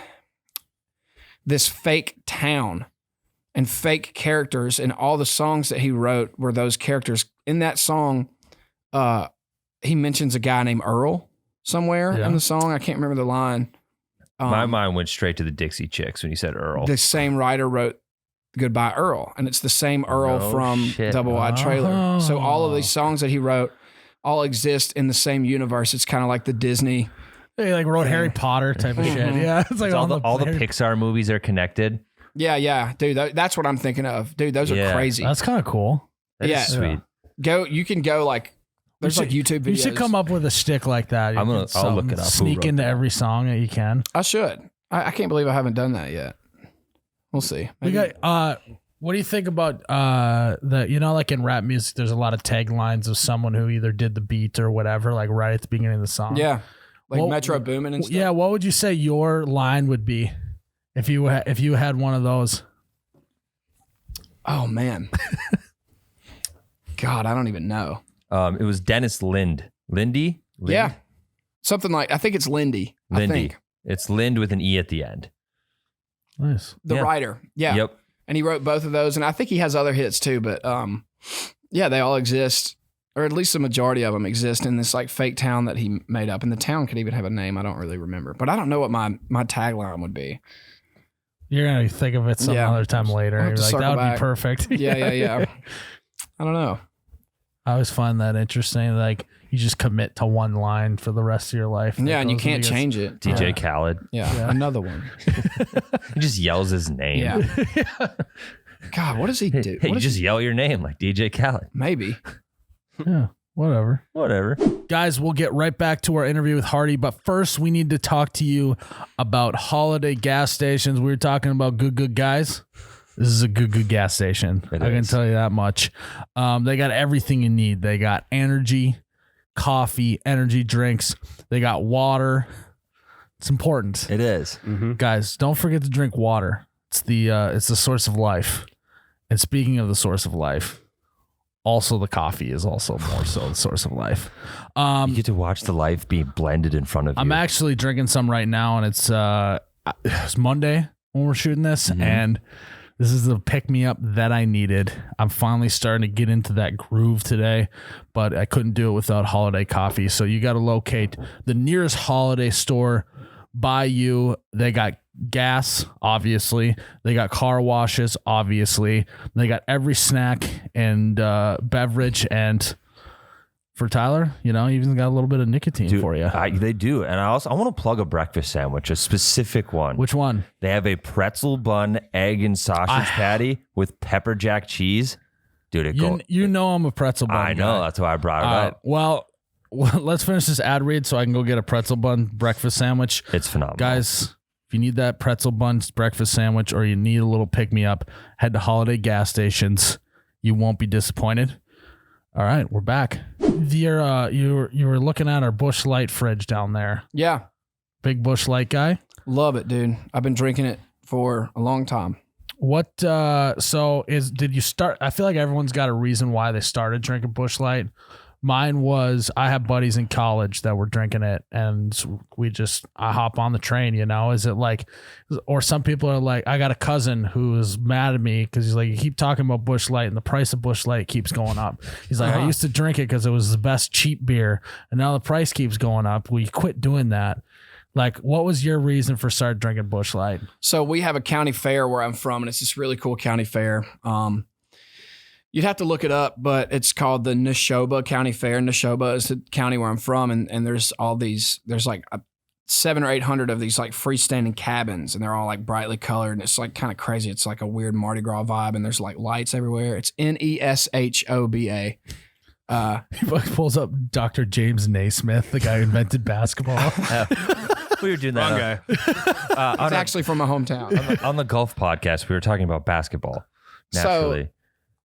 this fake town and fake characters, and all the songs that he wrote were those characters. In that song, he mentions a guy named Earl somewhere Yeah. in the song. I can't remember the line. My mind went straight to the Dixie Chicks when you said Earl. The same writer wrote Goodbye Earl, and it's the same Earl No from shit. Double Wide Trailer. So all of Oh. these songs that he wrote all exist in the same universe. It's kind of like the Disney. They like wrote Harry Potter type of shit. Yeah. It's like It's all the Pixar movies are connected. Yeah, dude. That's what I'm thinking of, dude. Those are Yeah. crazy. That's kind of cool. That's Yeah. sweet. You can go like. There's like YouTube videos. You should come up with a stick like that. I'll look Something, it up. Who Sneak wrote into that? every song that you can. I should. I can't believe I haven't done that yet. We'll see. We Maybe- got. What do you think about the? You know, like in rap music, there's a lot of taglines of someone who either did the beat or whatever, like right at the beginning of the song. yeah, like Well, Metro Boomin and stuff. Yeah. What would you say your line would be if you had one of those? Oh man. God, I don't even know. It was Dennis Lindy. Yeah, something like I think it's Lindy. I Lindy. think It's Lind with an E at the end. Nice. the Yeah. writer. Yeah. Yep. And he wrote both of those, and I think he has other hits too. But yeah, they all exist, or at least the majority of them exist in this like fake town that he made up. And the town could even have a name. I don't really remember, but I don't know what my tagline would be. You're gonna think of it some Yeah. other time later. I'll have You're to like, circle that would back. be perfect. Yeah. I don't know. I always find that interesting. Like you just commit to one line for the rest of your life. Yeah, and you Those are can't the- change it. DJ Yeah. Khaled. Yeah, another one. He just yells his name. Yeah. God, what does he do? Hey, What you does just he- yell your name like DJ Khaled. maybe. Yeah. Whatever. Whatever. Guys, we'll get right back to our interview with Hardy, but first we need to talk to you about holiday gas stations. We were talking about good guys. This is a good gas station. It I can is. tell you that much. They got everything you need. They got energy, coffee, energy drinks. They got water. It's important. It is. Guys, don't forget to drink water. It's the source of life. And speaking of the source of life, also the coffee is also more so the source of life. You get to watch the life being blended in front of you. I'm actually drinking some right now, and it's Monday when we're shooting this, and this is the pick me up that I needed. I'm finally starting to get into that groove today, but I couldn't do it without holiday coffee. So you got to locate the nearest holiday store by you. They got gas, obviously. They got car washes, obviously. They got every snack and beverage, and for Tyler, you know, even got a little bit of nicotine Dude, for you. they do. And I want to plug a breakfast sandwich, a specific one. Which one? They have a pretzel bun, egg, and sausage patty with pepper jack cheese. Dude, it goes. You know I'm a pretzel bun I know. guy. That's why I brought it All right. up. Well, let's finish this ad read so I can go get a pretzel bun breakfast sandwich. It's phenomenal. Guys, if you need that pretzel bun breakfast sandwich or you need a little pick me up, head to holiday gas stations. You won't be disappointed. All right, we're back. You were looking at our Busch Light fridge down there. Yeah, Big Busch Light guy. love it, dude. I've been drinking it for a long time. What did you start? I feel like everyone's got a reason why they started drinking Busch Light. Mine was I have buddies in college that were drinking it, and I hop on the train. You know, is it like, or some people are like, I got a cousin who is mad at me because he's like, you keep talking about Busch Light, and the price of Busch Light keeps going up. He's like, I used to drink it because it was the best cheap beer, and now the price keeps going up. We quit doing that. Like, what was your reason for start drinking Busch Light? So we have a county fair where I'm from, and it's this really cool county fair. You'd have to look it up, but it's called the Neshoba County Fair. Neshoba is the county where I'm from, and there's like 700 or 800 of these like freestanding cabins, and they're all like brightly colored, and it's like kind of crazy. It's like a weird Mardi Gras vibe, and there's like lights everywhere. It's Neshoba. He pulls up Dr. James Naismith, the guy who invented basketball. We were doing that It's actually from my hometown. on the golf podcast. We were talking about basketball. Naturally.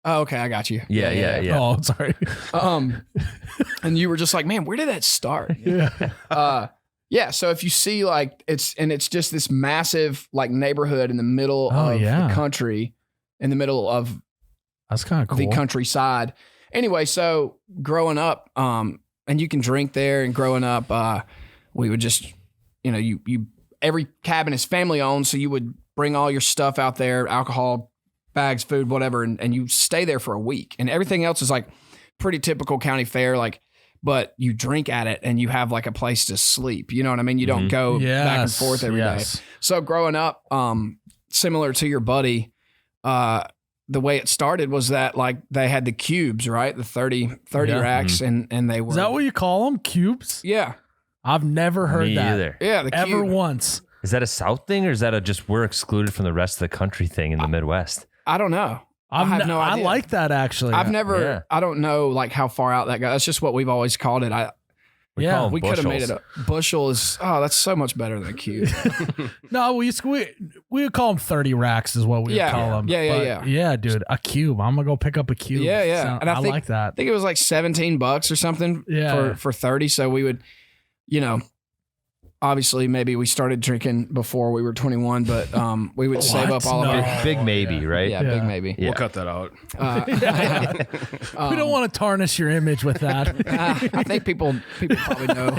Oh, okay, I got you. Yeah. Oh, sorry. And you were just like, man, where did that start? Yeah. Yeah. So if you see like it's just this massive like neighborhood in the middle of the country, in the middle of That's kind of cool. the countryside. Anyway, so growing up, and you can drink there, and growing up, we would just, you every cabin is family owned. So you would bring all your stuff out there, alcohol, bags, food, whatever. And you stay there for a week, and everything else is like pretty typical county fair. Like, but you drink at it and you have like a place to sleep. You know what I mean? You don't go back and forth every day. So growing up, similar to your buddy, the way it started was that like they had the cubes, right? The 30 racks, and they were. Is that what you call them? Cubes? Yeah. I've never heard Me that. either. Yeah. The Ever cube. once. Is that a South thing, or is that a just we're excluded from the rest of the country thing in the Midwest? I don't know. I have no idea. I like that actually. I've never, Yeah. I don't know like how far out that goes. That's just what we've always called it. We Yeah, call 'em We could have made it bushels. a bushel is that's so much better than a cube. No, we would call them 30 racks is what we Yeah. would call them. Yeah. Yeah, dude, a cube. I'm gonna go pick up a cube. Yeah. And I think- like that. I think it was like $17 or something Yeah. for 30. So we would, obviously maybe we started drinking before we were 21, but we would save up all of No. our Big maybe, right? yeah, big maybe. Yeah. We'll cut that out. We don't want to tarnish your image with that. I think people probably know.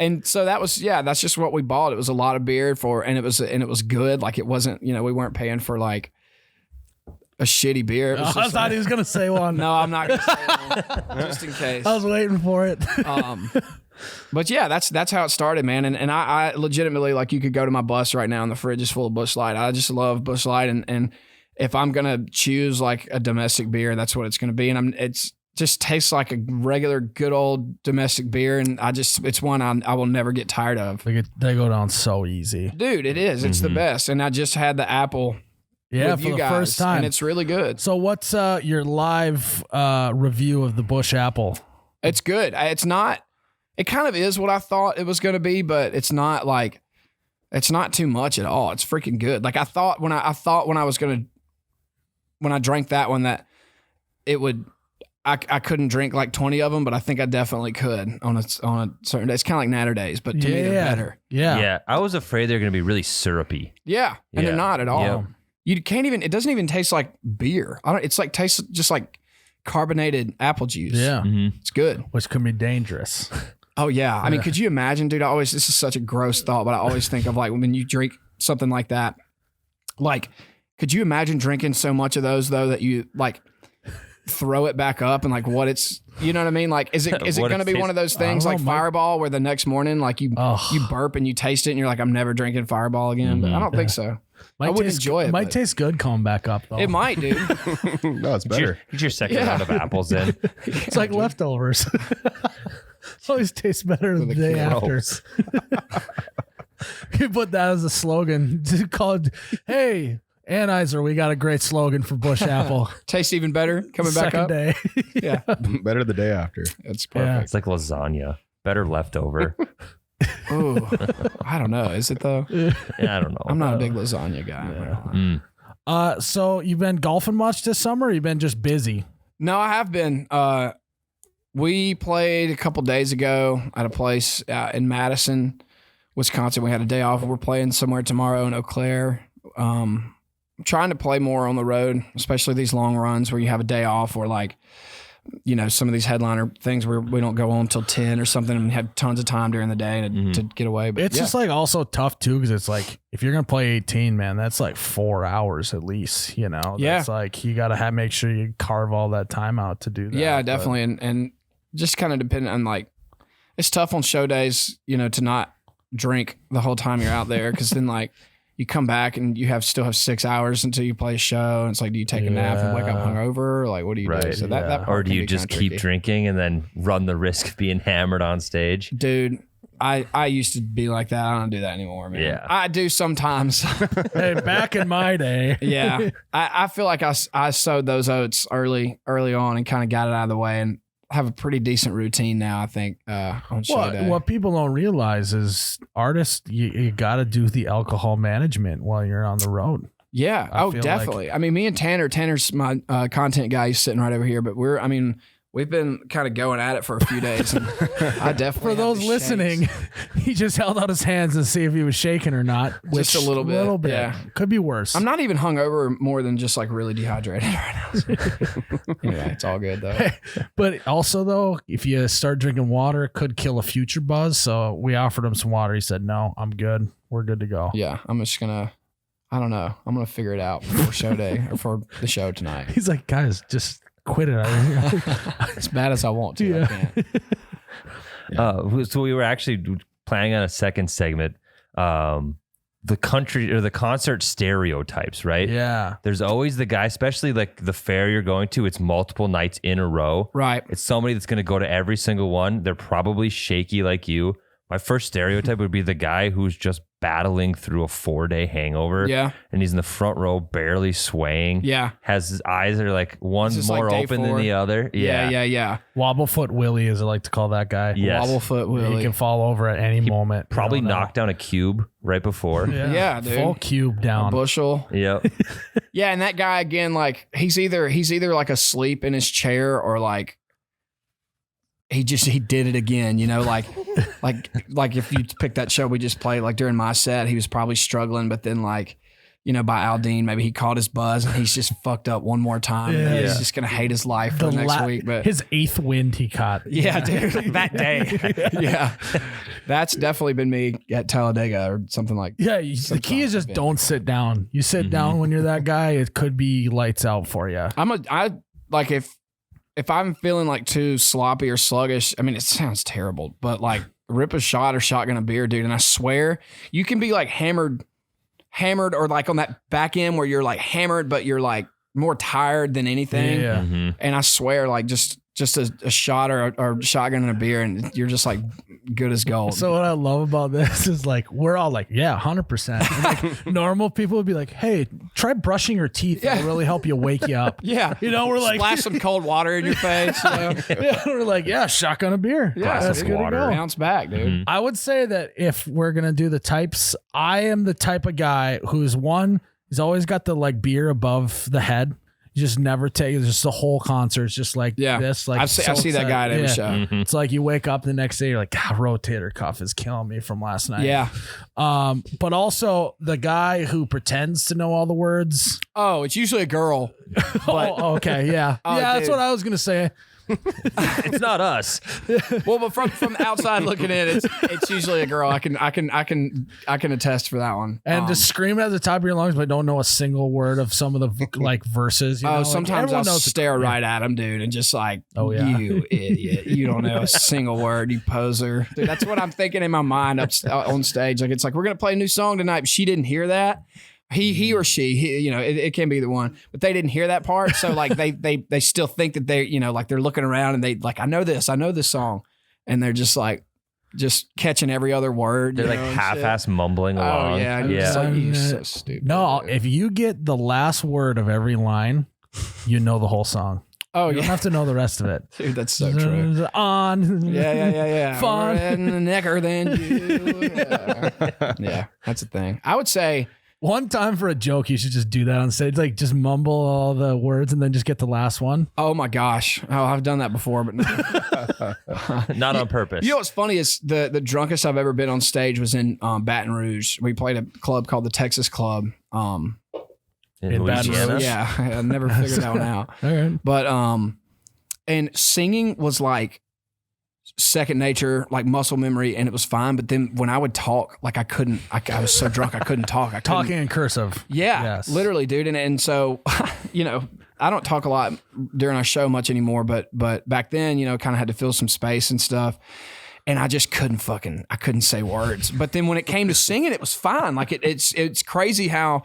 And so that's just what we bought. It was a lot of beer and it was good. Like it wasn't, we weren't paying for like a shitty beer. It was I just thought like- he was gonna say one. no, I'm not going to say one, just in case. I was waiting for it. But yeah, that's how it started, man. And I legitimately, like, you could go to my bus right now and the fridge is full of Busch Light. I just love Busch Light. And if I'm going to choose like a domestic beer, that's what it's going to be. And it's just tastes like a regular good old domestic beer. And it's one I will never get tired of. They go down so easy. Dude, it is. It's the best. And I just had the apple Yeah, with for you the guys, first time. and it's really good. So what's your live review of the Busch Apple? It's good. It's not. It kind of is what I thought it was going to be, but it's not like. It's not too much at all. It's freaking good. Like I thought when I drank that one that it would. I couldn't drink like 20 of them, but I think I definitely could on a certain day. It's kind of like Natter Days, but to me they're better. Yeah. Yeah, I was afraid they're going to be really syrupy. Yeah, and Yeah. they're not at all. Yep. You can't even. It doesn't even taste like beer. It's like tastes just like carbonated apple juice. Yeah. It's good. Which can be dangerous. Oh yeah. I mean, could you imagine, dude? This is such a gross thought, but I always think of like when you drink something like that. Like, could you imagine drinking so much of those though that you like throw it back up and like what it's, you know what I mean? Like, is it What going to it be one of those things I like don't know, Mike. Fireball where the next morning like you burp and you taste it and you're like, I'm never drinking Fireball again? But I don't think so. I wouldn't enjoy it. Might but taste good coming back up though. It might, dude. No, it's better. Get your second Yeah. round of apples in. It's like leftovers. It always tastes better the day after. You put that as a slogan. Called, hey, Anheuser, we got a great slogan for Busch Apple. Tastes even better coming back Second up. day. Yeah, Better the day after. it's Yeah. perfect. It's like lasagna. Better leftover. Ooh, I don't know. Is it though? Yeah, I don't know. I'm not a big lasagna guy. I'm not gonna lie. So you've been golfing much this summer? Or you've been just busy? No, I have been. We played a couple days ago at a place in Madison, Wisconsin. We had a day off. We're playing somewhere tomorrow in Eau Claire. I'm trying to play more on the road, especially these long runs where you have a day off or like, some of these headliner things where we don't go on till 10 or something and have tons of time during the day to get away. But It's yeah. just like also tough too because it's like if you're gonna play 18, man, that's like 4 hours at least. Yeah. That's like you gotta make sure you carve all that time out to do that. Yeah, But- definitely. And just kind of dependent on like, it's tough on show days, to not drink the whole time you're out there. Cause then like you come back and you still have 6 hours until you play a show. And it's like, do you take a nap and wake up Yeah. hungover? Or like, what do you do? Right, So that part Or do can you be just kinda keep tricky. drinking and then run the risk of being hammered on stage? Dude, I used to be like that. I don't do that anymore, man. Yeah. I do sometimes. Hey, back in my day. Yeah. I feel like I sowed those oats early on and kind of got it out of the way and have a pretty decent routine now, I think, on show day. What people don't realize is artists, you got to do the alcohol management while you're on the road. Yeah. I Oh, feel definitely. I mean, me and Tanner's my content guy. He's sitting right over here, but we've been kind of going at it for a few days. And I definitely For have those the listening, shakes. he just held out his hands to see if he was shaking or not. Just a little bit, yeah. Could be worse. I'm not even hungover more than just like really dehydrated right now. Anyway, it's all good though. But also, though, if you start drinking water, it could kill a future buzz. So we offered him some water. He said, no, I'm good. We're good to go. Yeah, I'm just gonna. I don't know. I'm gonna figure it out before show day or for the show tonight. He's like, guys, just quit it. As bad as I want to, Yeah. I can't. So we were actually planning on a second segment. The country or the concert stereotypes, right? Yeah. There's always the guy, especially like the fair you're going to, it's multiple nights in a row. Right. It's somebody that's going to go to every single one. They're probably shaky like you. My first stereotype would be the guy who's just battling through a 4-day hangover. Yeah. And he's in the front row, barely swaying. Yeah. Has his eyes are like one It's just more like day open 4. than the other. Yeah. Wobblefoot Willie, as I like to call that guy. Yes. Wobblefoot Willie. He can fall over at any moment. Probably You don't know. knocked down a cube right before. Yeah, dude. Full cube down. Bushel. Yep. Yeah, and that guy again, like he's either like asleep in his chair or like he did it again, you know, like if you pick that show we just played, like during my set, he was probably struggling, but then like, you know, by Aldine, maybe he caught his buzz and he's just fucked up one more time. Yeah. And Yeah. he's just gonna hate his life for the next week. But his 8th wind he caught. yeah, dude, that day. Yeah. That's definitely been me at Talladega or something like Yeah, the key is just don't sit down. You sit down when you're that guy, it could be lights out for you. I like if I'm feeling like too sloppy or sluggish, I mean, it sounds terrible, but like rip a shot or shotgun a beer, dude. And I swear you can be like hammered or like on that back end where you're like hammered, but you're like more tired than anything. Yeah. Mhm. And I swear like just a shot or shotgun and a beer and you're just like good as gold. So what I love about this is like we're all like, yeah, 100%. And, like normal people would be like, hey, try brushing your teeth. Yeah. It'll really help you wake you up. yeah. You know, we're like, Splash some cold water in your face. You know? yeah, we're like, yeah, shotgun a beer. Yeah, that's dude. good to Water. go. Bounce back, dude. Mhm. I would say that if we're gonna do the types, I am the type of guy who's he's always got the like beer above the head. You just never take it. Just the whole concert's just like this. Like I see that guy at every show. Mhm. It's like you wake up the next day, you're like, God, rotator cuff is killing me from last night. Yeah. But also the guy who pretends to know all the words. Oh, it's usually a girl. Oh, okay, yeah, Oh, yeah. That's dude. what I was gonna say. It's not us. Well, but from outside looking in, it's usually a girl. I can attest for that one. And just scream at the top of your lungs, but don't know a single word of some of the like verses. You know? Like, sometimes I'll everyone knows stare right at him, dude, and just like, Oh, yeah. you idiot, you don't know a single word, you poser. Dude, that's what I'm thinking in my mind up on stage. Like it's like we're gonna play a new song tonight, but she didn't hear that. He or she, you know, it can be the one, but they didn't hear that part. So like they still think that they, you know, like they're looking around and they like, I know this song. And they're just like, just catching every other word. They're you like know, and shit. half-ass mumbling Oh along. yeah. I'm Yeah. just Like, you Uh, so stupid. No, dude. if you get the last word of every line, you know the whole song. Oh You don't yeah. have to know the rest of it. Dude, that's so true. On. Yeah. Fun. Red and the necker than you. Yeah, that's a thing. I would say, One time for a joke, you should just do that on stage. Like just mumble all the words and then just get the last one. oh my gosh. Oh, I've done that before, but no. Not on purpose. You know what's funny is the drunkest I've ever been on stage was in Baton Rouge. We played a club called the Texas Club. in in Baton Louisiana. Rouge? Yeah, I never figured that one out. All right. But and singing was like second nature, like muscle memory, and it was fine. But then when I would talk, like I was so drunk I couldn't talk. I couldn't. Talking in cursive. Yeah, Yes. literally, dude. And so, you know, I don't talk a lot during our show much anymore, but back then, you know, kind of had to fill some space and stuff. And I just I couldn't say words. But then when it came to singing, it was fine. Like it's crazy how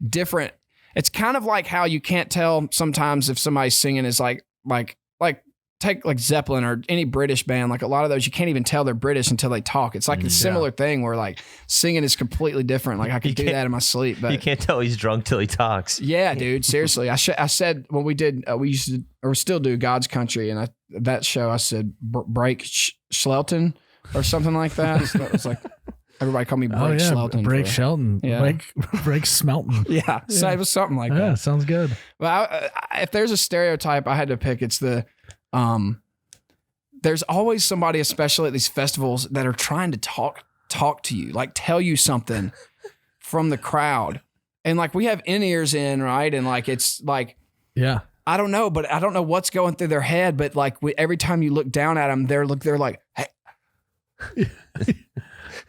different. It's kind of like how you can't tell sometimes if somebody's singing is like take like Zeppelin or any British band. Like a lot of those, you can't even tell they're British until they talk. It's like a similar thing where like singing is completely different. Like I could do that in my sleep, but You can't tell he's drunk till he talks. yeah, dude, seriously. I said when we did, we used to, or still do God's Country. And that show, I said, break Schlelton or something like that. It was like, everybody called me Break Oh yeah. Schlelton. Break for- Shelton. Yeah. Break Smelton. Yeah. So it was something like Yeah, that. sounds good. But if there's a stereotype I had to pick, it's there's always somebody, especially at these festivals, that are trying to talk to you, like tell you something from the crowd. And like we have in-ears in, right? And like it's like, Yeah. I don't know, but I don't know what's going through their head. But like every time you look down at them, they're like, hey.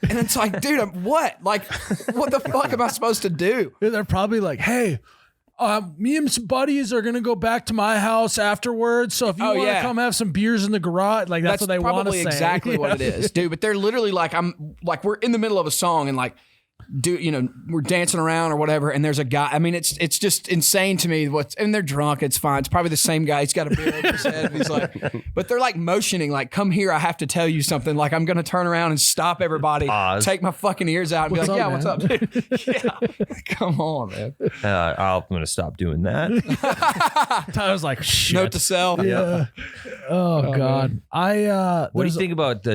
And it's like, dude, what? Like, what the fuck am I supposed to do? They're probably like, hey, me and some buddies are gonna go back to my house afterwards. So if you Oh, want to yeah. come have some beers in the garage, like that's what they want to probably say. exactly what it is, dude. But they're literally like, we're in the middle of a song and like, we're dancing around or whatever, and there's a guy. I mean, it's just insane to me. And they're drunk. It's fine. It's probably the same guy. He's got a beard over his head. And he's like, but they're like motioning, like, come here. I have to tell you something. Like, I'm going to turn around and stop everybody, take my fucking ears out and be like, what's up, dude? Yeah. Come on, man. I'm going to stop doing that. Tyler's like, shit. Note to self. Yeah. Oh, God. What do you think about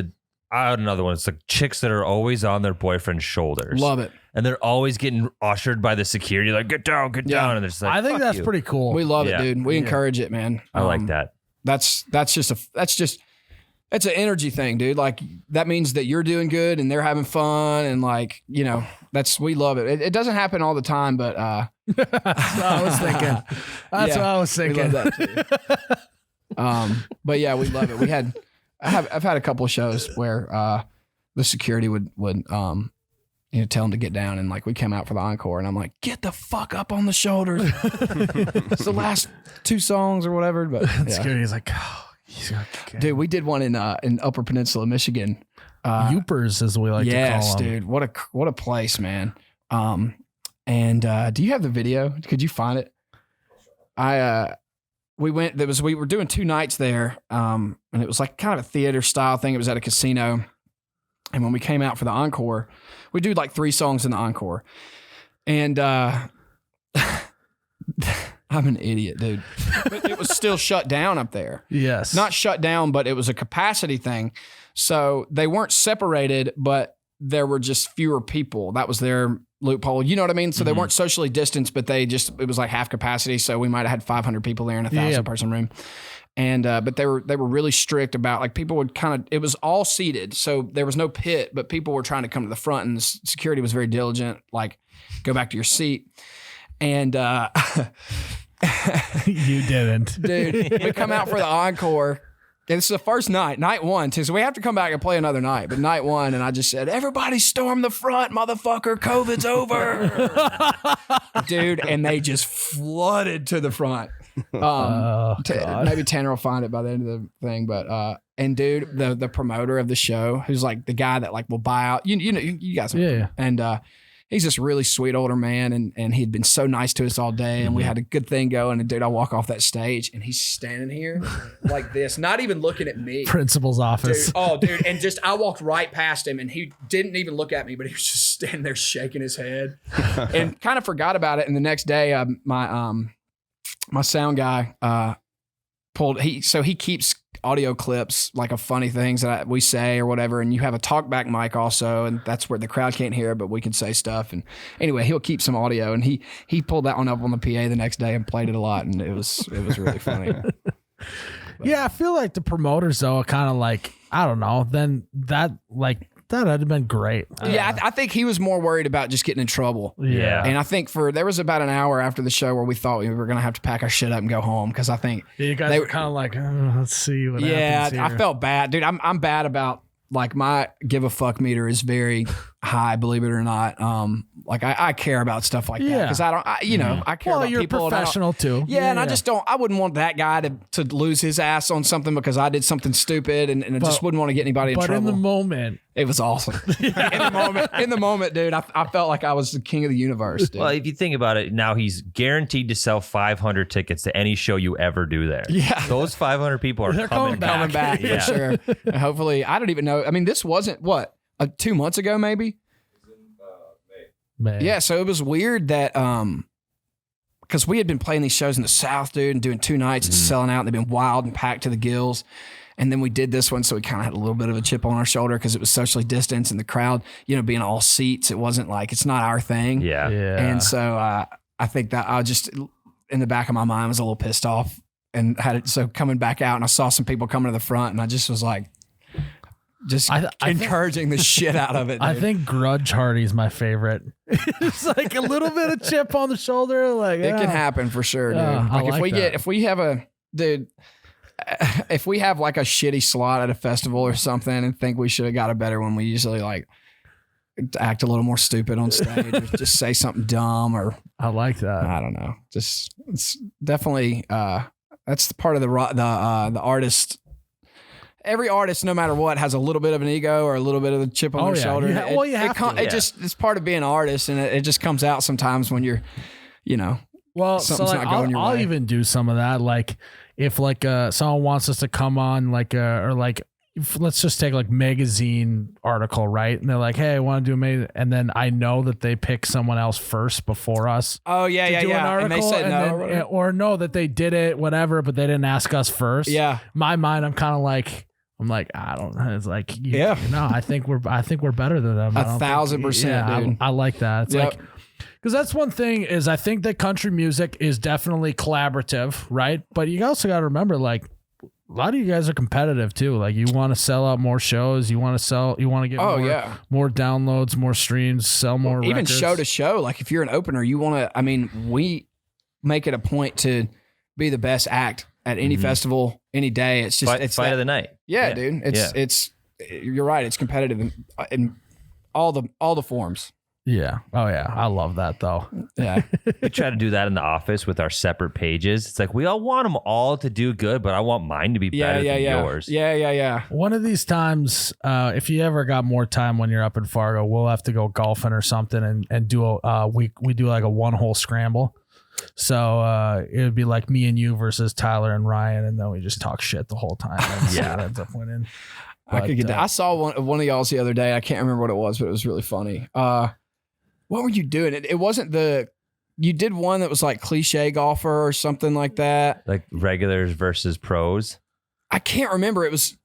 another one? It's like chicks that are always on their boyfriend's shoulders. Love it. And they're always getting ushered by the security, like, get down. And they're just like, I think that's you. pretty cool. We love it, dude. We encourage it, man. I like that. That's an energy thing, dude. Like, that means that you're doing good and they're having fun. And like, we love it. It doesn't happen all the time, but that's what I was thinking. That's what I was thinking. We love that too. But yeah, we love it. I've had a couple of shows where the security would tell them to get down, and like we came out for the encore, and I'm like, get the fuck up on the shoulders. It's the last 2 songs or whatever. But Security's like, oh, he's okay. Dude, we did one in Upper Peninsula, Michigan. Youpers, as we like to call them. Yes, dude. What a place, man. And do you have the video? Could you find it? We were doing 2 nights there, and it was like kind of a theater style thing. It was at a casino. And when we came out for the encore, we do like 3 songs in the encore. And I'm an idiot, dude. But it was still shut down up there. Yes. Not shut down, but it was a capacity thing. So they weren't separated, but there were just fewer people. That was their loophole. You know what I mean? So they weren't socially distanced, but it was like half capacity. So we might have had 500 people there in a 1,000 person room. And, but they were really strict about, like, people would it was all seated. So there was no pit, but people were trying to come to the front, and the security was very diligent. Like, go back to your seat. And, you didn't. Dude, we come out for the encore. And this is the first night 1 too. So we have to come back and play another night. But night 1, and I just said, everybody storm the front, motherfucker. COVID's over. Dude, and they just flooded to the front. Maybe Tanner will find it by the end of the thing. But and dude, the promoter of the show, who's like the guy that like will buy out, you guys know. Yeah. And he's this really sweet older man, and he'd been so nice to us all day, and we had a good thing going. And dude, I walk off that stage, and he's standing here like this, not even looking at me. Principal's office. Dude, and just I walked right past him, and he didn't even look at me, but he was just standing there shaking his head, and kind of forgot about it. And the next day, my sound guy he keeps audio clips like of funny things that we say or whatever, and you have a talkback mic also, and that's where the crowd can't hear it, but we can say stuff. And anyway, he'll keep some audio, and he pulled that one up on the PA the next day and played it a lot, and it was really funny. Yeah, I feel like the promoters though are kind of like, I don't know, then that would have been great. I think he was more worried about just getting in trouble. Yeah. And I think there was about an hour after the show where we thought we were going to have to pack our shit up and go home, because I think you guys were kind of like, let's see what happens here. I felt bad. Dude, I'm bad about, like, my give a fuck meter is very high, believe it or not. Like I care about stuff like that, because I care about you're people. Professional too. Yeah, and I wouldn't want that guy to lose his ass on something because I did something stupid, and I just wouldn't want to get anybody in trouble. But in the moment, it was awesome. In the moment, dude, I felt like I was the king of the universe, dude. Well, if you think about it, now he's guaranteed to sell 500 tickets to any show you ever do there. Yeah. Those 500 people are coming back. For sure. And hopefully, I don't even know. I mean, this wasn't, 2 months ago, maybe? May. Yeah, so it was weird that, because we had been playing these shows in the South, dude, and doing 2 nights and selling out, and they've been wild and packed to the gills. And then we did this one, so we kind of had a little bit of a chip on our shoulder because it was socially distanced, and the crowd, being all seats, it wasn't like, it's not our thing. Yeah. And so I think that I just, in the back of my mind, was a little pissed off, and had it. So coming back out, and I saw some people coming to the front, and I just was like, encouraging the shit out of it. Dude. I think Grudge Hardy's my favorite. It's like a little bit of chip on the shoulder. Like it can happen for sure, dude. If we have like a shitty slot at a festival or something and think we should have got a better one, we usually like act a little more stupid on stage or just say something dumb, or I like that. I don't know. Just, it's definitely that's the part of the artist. every artist, no matter what, has a little bit of an ego or a little bit of a chip on their shoulder. You have to. It's part of being an artist, and it just comes out sometimes when you're, Well, something's so like, not going your I'll way. even do some of that. Like if like someone wants us to come on let's just take like magazine article, right? And they're like, hey, I want to do a magazine. And then I know that they pick someone else first before us. Oh, yeah, to do an article, and they said no. or no, that they did it, whatever, but they didn't ask us first. Yeah. My mind, I'm like, I don't know. It's like, I think we're better than them. 1,000%, dude. I like that. It's like, because that's one thing is I think that country music is definitely collaborative, right? But you also got to remember, like, a lot of you guys are competitive too. Like you want to sell out more shows. You want to get more downloads, more streams, sell more even records. show to show. Like if you're an opener, you want to, we make it a point to be the best act at any festival, any day. It's just, it's fight of the night. Yeah, dude. It's you're right. It's competitive in all the forms. Yeah. Oh yeah. I love that though. Yeah. We try to do that in the office with our separate pages. It's like we all want them all to do good, but I want mine to be better than yours. Yeah. One of these times, if you ever got more time when you're up in Fargo, we'll have to go golfing or something and do we do like a 1-hole scramble. So it would be like me and you versus Tyler and Ryan, and then we just talk shit the whole time. And yeah, ends up winning. I could get that. I saw one of y'all's the other day. I can't remember what it was, but it was really funny. What were you doing? It wasn't you did one that was like cliche golfer or something like that. Like regulars versus pros. I can't remember. It was,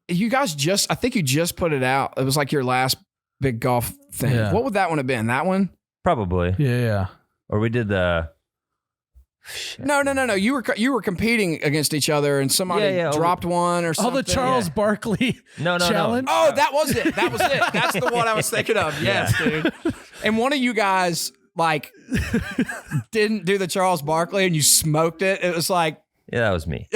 you guys I think you just put it out. It was like your last big golf thing. Yeah. What would that one have been? That one? Probably. Yeah. Or we did the. No. You were competing against each other, and somebody dropped one or something. Oh, the Charles Barkley challenge. No. Oh, that was it. That's the one I was thinking of. Yes, dude. And one of you guys like didn't do the Charles Barkley, and you smoked it. It was like. Yeah, that was me.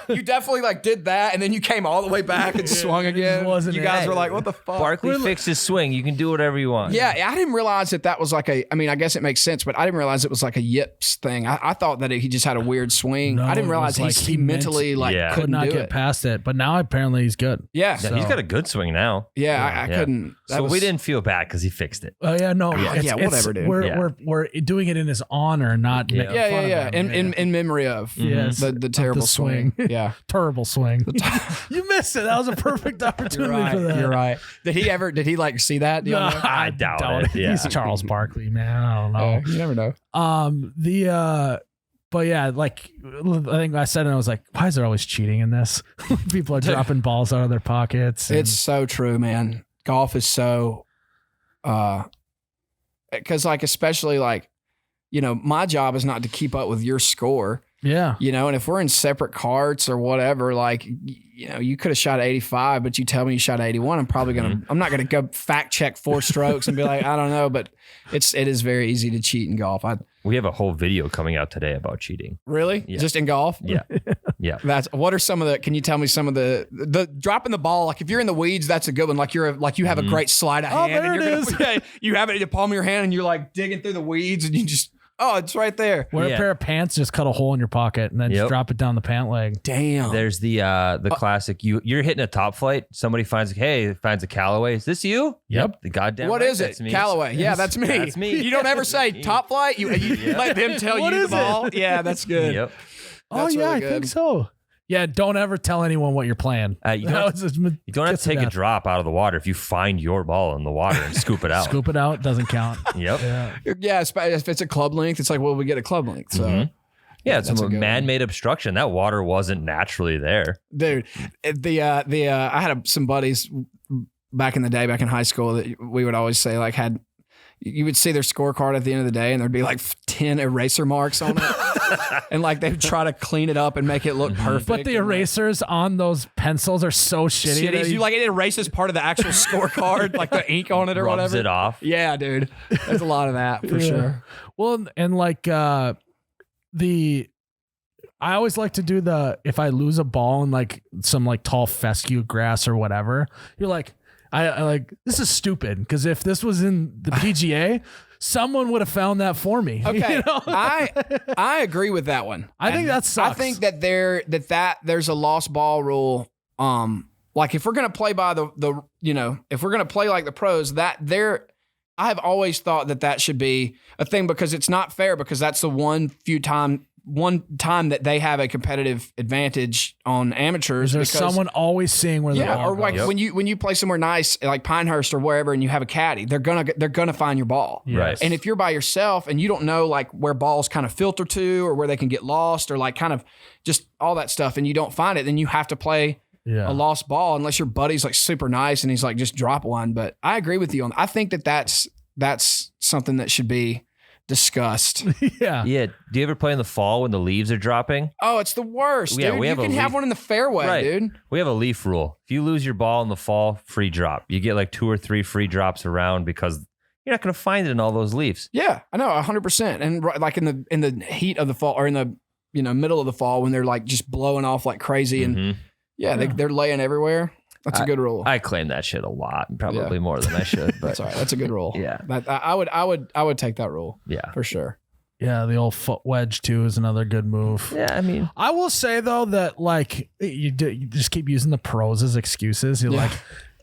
You definitely like did that, and then you came all the way back and swung again. You guys were like, "What the fuck?" Barkley fixed his swing. You can do whatever you want. Yeah, I didn't realize that was like I guess it makes sense, but I didn't realize it was like a yips thing. I thought that he just had a weird swing. No, I didn't realize he mentally could not get past it. But now apparently he's good. Yeah, so. He's got a good swing now. Yeah, I couldn't. So we didn't feel bad because he fixed it. Oh yeah, no, whatever, dude. We're doing it in his honor, not making fun of him. In memory of the terrible swing. Yeah. Terrible swing. You missed it. That was a perfect opportunity for that. You're right. Did he like see that? No, I doubt it. Yeah. He's Charles Barkley, man. I don't know. You never know. But yeah, like I think I said, and I was like, why is there always cheating in this? People are dropping balls out of their pockets. It's so true, man. Golf is so, because like especially like, my job is not to keep up with your score. Yeah. And if we're in separate carts or whatever, like, you could have shot 85, but you tell me you shot 81. I'm not going to go fact check 4 strokes and be like, I don't know, but it is very easy to cheat in golf. We have a whole video coming out today about cheating. Really? Yeah. Just in golf? Yeah. Yeah. What are some of can you tell me some of the dropping the ball? Like if you're in the weeds, that's a good one. Like you have a great sleight of hand. There and it is. You have it in the palm of your hand and you're like digging through the weeds and you just, it's right there. Wear a pair of pants, just cut a hole in your pocket, and then just drop it down the pant leg. Damn. There's the classic. You're hitting a top flight. Somebody finds a Callaway. Is this you? Yep. The goddamn. What right, is it? that's me. Callaway. Yeah, that's me. That's me. You don't ever say top flight. You let them tell What you is the ball. Yeah, that's good. Yep. That's really I good. think so. Yeah, don't ever tell anyone what you're playing. You don't have to take a drop out of the water if you find your ball in the water and scoop it out. Scoop it out doesn't count. Yep. Yeah, if it's a club length, it's like, well, we get a club length. So, it's a man-made obstruction. That water wasn't naturally there. Dude, I had some buddies back in the day, back in high school, that we would always say like you would see their scorecard at the end of the day and there'd be like 10 eraser marks on it. And like they would try to clean it up and make it look perfect. But the erasers on those pencils are so shitty. It erases part of the actual scorecard, like the ink on it or Rubs whatever. it off. Yeah, dude. There's a lot of that for sure. Well, and like I always like to do if I lose a ball in like some like tall fescue grass or whatever, you're like, I like, this is stupid. Because if this was in the PGA, someone would have found that for me. Okay, You know? I agree with that one. I think that sucks. I think that there's a lost ball rule. Like if we're gonna play by the if we're gonna play like the pros, I have always thought that should be a thing because it's not fair because that's the one time that they have a competitive advantage on amateurs. There's someone always seeing where the ball or like goes. when you play somewhere nice like Pinehurst or wherever and you have a caddy, they're gonna find your ball. Right. And if you're by yourself and you don't know like where balls kind of filter to or where they can get lost or like kind of just all that stuff and you don't find it, then you have to play a lost ball unless your buddy's like super nice and he's like just drop one. But I agree with you on. I think that's something that should be discussed. Yeah. Yeah. Do you ever play in the fall when the leaves are dropping? Oh, it's the worst. Yeah, dude. we You have can a have leaf- one in the fairway, Right. dude. We have a leaf rule. If you lose your ball in the fall, free drop. You get like 2 or 3 free drops around because you're not going to find it in all those leaves. Yeah, I know, 100%. And like in the heat of the fall or in the middle of the fall when they're like just blowing off like crazy and Mhm. they're laying everywhere. That's a good rule. I claim that shit a lot, probably more than I should. But That's all right. That's a good rule. Yeah. I would take that rule yeah. for sure. Yeah, the old foot wedge too is another good move. Yeah, I mean, I will say though that like you just keep using the pros as excuses. You're like,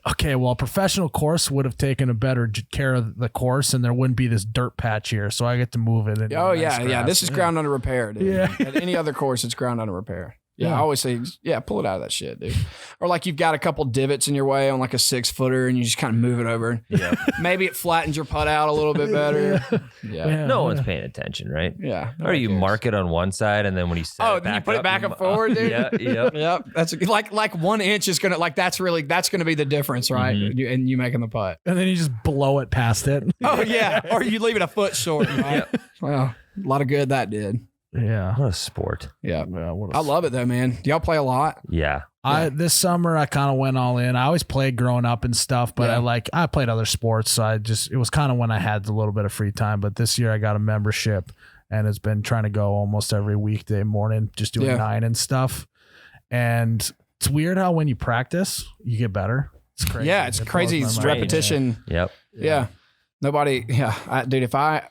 okay, well, a professional course would have taken a better care of the course, and there wouldn't be this dirt patch here, so I get to move it. Into Oh nice yeah. grass. This is ground under repair, dude. Yeah. At any other course, it's ground under repair. Yeah, Yeah. I always say, pull it out of that shit, dude. Or like you've got a couple divots in your way on like a 6-footer and you just kind of move it over. yeah. Maybe it flattens your putt out a little bit better. Yeah. No one's paying attention, right? Yeah. Or you mark it on one side and then when you set Oh, it then you back put it up, back and forward, dude? Yeah, yep. Yep. That's like 1 inch is gonna that's gonna be the difference, right? And you making the putt. And then you just blow it past it. Oh yeah. Or you leave it a foot short, right? Well, a lot of good that did. Yeah. What a sport. Yeah. What I love it though, man. Do y'all play a lot? Yeah. This summer I kind of went all in. I always played growing up and stuff, but I played other sports, so it was kind of when I had a little bit of free time. But this year I got a membership and it's been trying to go almost every weekday morning, just doing 9 and stuff. And it's weird how when you practice, you get better. It's crazy. Yeah, it's crazy. blows It's my mind. repetition. Yep. Yeah. Nobody. Yeah, dude. If I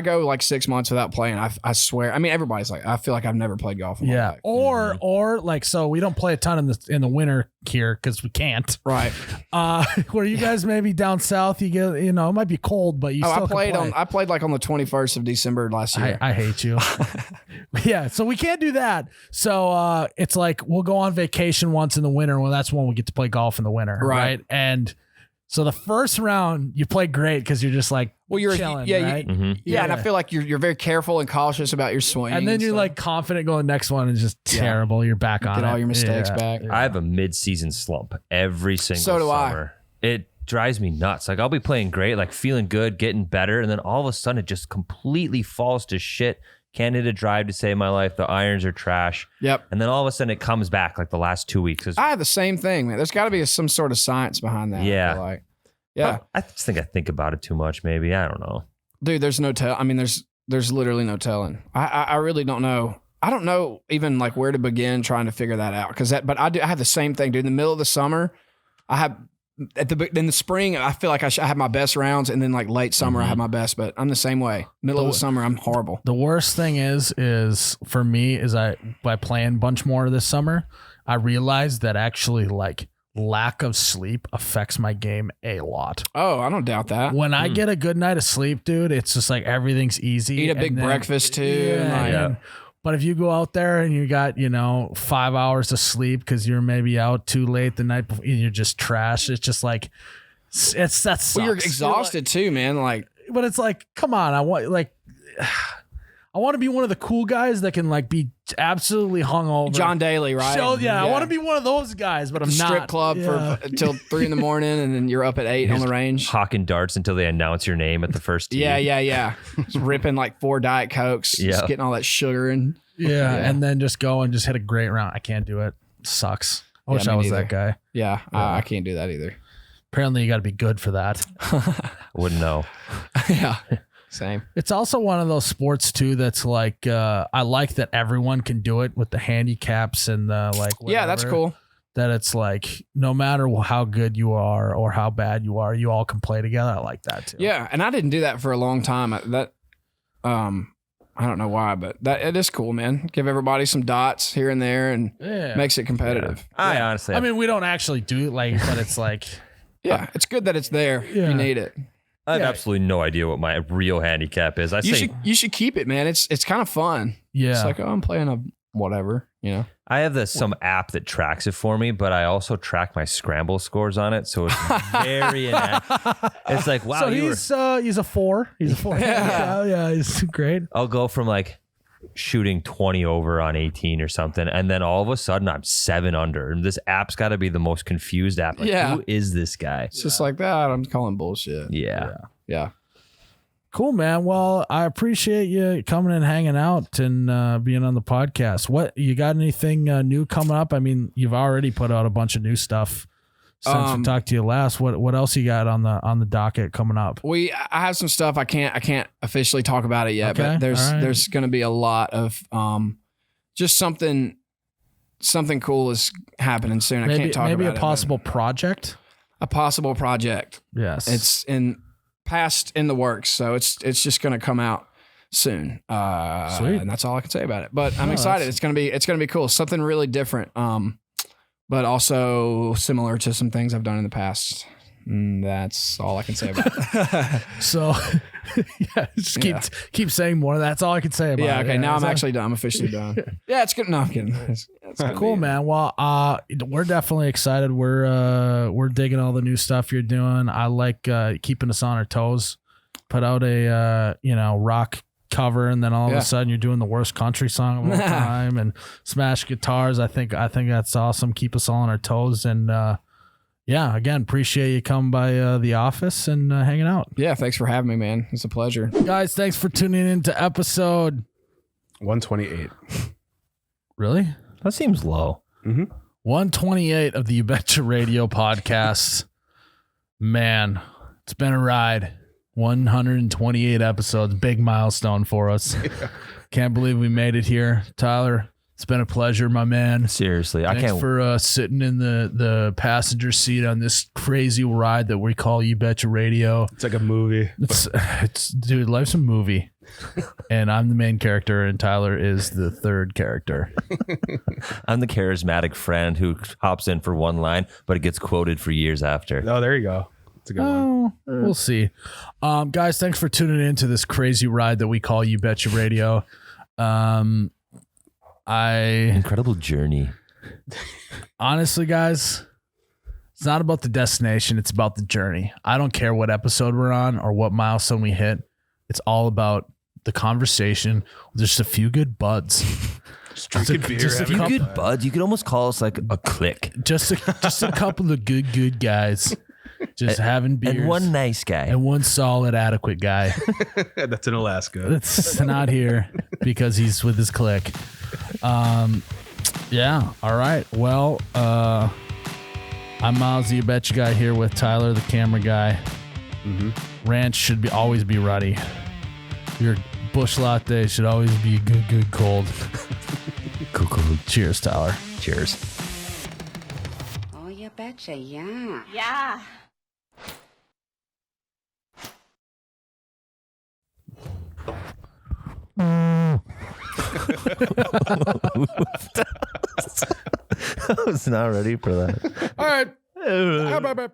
go like 6 months without playing, I swear. I mean, everybody's like, I feel like I've never played golf. In my Yeah. life. Or like, so we don't play a ton in the winter here because we can't. Right. Where you guys maybe down south, you get, it might be cold, but you still I played like on the 21st of December last year. I hate you. Yeah. So we can't do that. So it's like we'll go on vacation once in the winter. Well, that's when we get to play golf in the winter. Right. And so the first round you play great because you're just like, Well, you're chilling, right? Yeah, and I feel like you're very careful and cautious about your swing. And then you're stuff. like confident going next one is just terrible. You're back on Get it. all your mistakes back. I have a mid-season slump every single So do I. summer. It drives me nuts. Like I'll be playing great, like feeling good, getting better, and then all of a sudden it just completely falls to shit. Can't hit a drive to save my life. The irons are trash. Yep. And then all of a sudden it comes back like the last 2 weeks. I have the same thing, man. There's got to be some sort of science behind that. Yeah. I feel like. Yeah. I just think I think about it too much. Maybe I don't know. Dude, there's no tell. I mean, there's literally no telling. I really don't know. I don't know even like where to begin trying to figure that out. But I have the same thing, dude. In the middle of the summer, I have in the spring, I feel like I have my best rounds, and then like late summer, I have my best. But I'm the same way. Middle of the summer, I'm horrible. The worst thing is for me is by playing a bunch more this summer, I realized that actually like lack of sleep affects my game a lot. Oh, I don't doubt that. When I get a good night of sleep, dude, it's just like everything's easy. Eat a big breakfast too. Yeah. But if you go out there and you got, 5 hours of sleep because you're maybe out too late the night before, and you're just trash. It's just like, that sucks. Well, you're exhausted too, man. Like, but it's like, come on, I want to be one of the cool guys that can like be absolutely hungover. John Daly, right? I want to be one of those guys, but I'm not. Strip club for until 3 a.m, and then you're up at 8 on the range. Hawking darts until they announce your name at the first tee. Yeah. Just ripping like 4 Diet Cokes, just getting all that sugar in. Yeah, and then just go and just hit a great round. I can't do it. Sucks. I wish me I was neither. that guy. Yeah, I can't do that either. Apparently, you got to be good for that. Wouldn't know. Yeah. Same. It's also one of those sports too that's like I like that everyone can do it with the handicaps and the like. Yeah, that's whatever. cool. that it's like no matter how good you are or how bad you are, you all can play together. I like that too. Yeah, and I didn't do that for a long time. I don't know why, but it is cool, man. Give everybody some dots here and there, and makes it competitive. I honestly, I mean, we don't actually do it like, but it's like, yeah, it's good that it's there. If you need it. I have absolutely no idea what my real handicap is. You should keep it, man. It's kind of fun. Yeah, it's like, oh, I'm playing a whatever, you know. I have some app that tracks it for me, but I also track my scramble scores on it, so it's very inaccurate. It's like, wow, so he's a 4. He's a 4. Yeah, he's great. I'll go from like shooting 20 over on 18 or something, and then all of a sudden I'm 7 under, and this app's got to be the most confused app. Like, who is this guy? It's just like that. I'm calling bullshit. Yeah. Cool, man. Well, I appreciate you coming and hanging out and being on the podcast. What you got? Anything new coming up? I mean, you've already put out a bunch of new stuff since we talked to you last. What else you got on the docket coming up? I have some stuff I can't officially talk about it yet, but there's going to be a lot of just something cool is happening soon. I can't talk about it. Maybe a possible project. A possible project. Yes, it's in the works, so it's just going to come out soon. Sweet. And that's all I can say about it. But I'm excited. It's gonna be cool. Something really different. But also similar to some things I've done in the past. That's all I can say about it. So, just keep saying more. That's all I can say about it. Yeah, okay. Now I'm actually done. I'm officially done. Yeah, it's good. No, I'm kidding. It's cool, man. Well, we're definitely excited. We're digging all the new stuff you're doing. I like keeping us on our toes. Put out a rock cover, and then all of a sudden you're doing the worst country song of all time and smash guitars. I think that's awesome. Keep us all on our toes, and again, appreciate you coming by the office and hanging out. Yeah, thanks for having me, man. It's a pleasure. Guys, thanks for tuning in to episode 128. Really? That seems low. 128 of the You Betcha Radio podcast. Man, it's been a ride. 128 episodes. Big milestone for us. Can't believe we made it here. Tyler, it's been a pleasure, my man. Seriously, Thanks for sitting in the passenger seat on this crazy ride that we call You Betcha Radio. It's like a movie. It's dude, life's a movie. And I'm the main character, and Tyler is the third character. I'm the charismatic friend who hops in for one line, but it gets quoted for years after. Oh, there you go. It's a good one. We'll see. Guys, thanks for tuning in to this crazy ride that we call You Betcha Radio. Incredible journey. Honestly, guys, it's not about the destination. It's about the journey. I don't care what episode we're on or what milestone we hit. It's all about the conversation. Just a few good buds. Just drinking beer. Just a few good buds. You could almost call us like a clique. Just a couple of good guys. Just having beers. And one nice guy. And one solid, adequate guy. That's in Alaska. That's not here because he's with his clique. Yeah. All right. Well, I'm Miles, the You Betcha guy, here with Tyler, the camera guy. Ranch should always be ready. Your Busch Latte should always be good cold. Cool. Cheers, Tyler. Cheers. Oh, you betcha, yeah. Yeah. I was not ready for that. All right. Bye.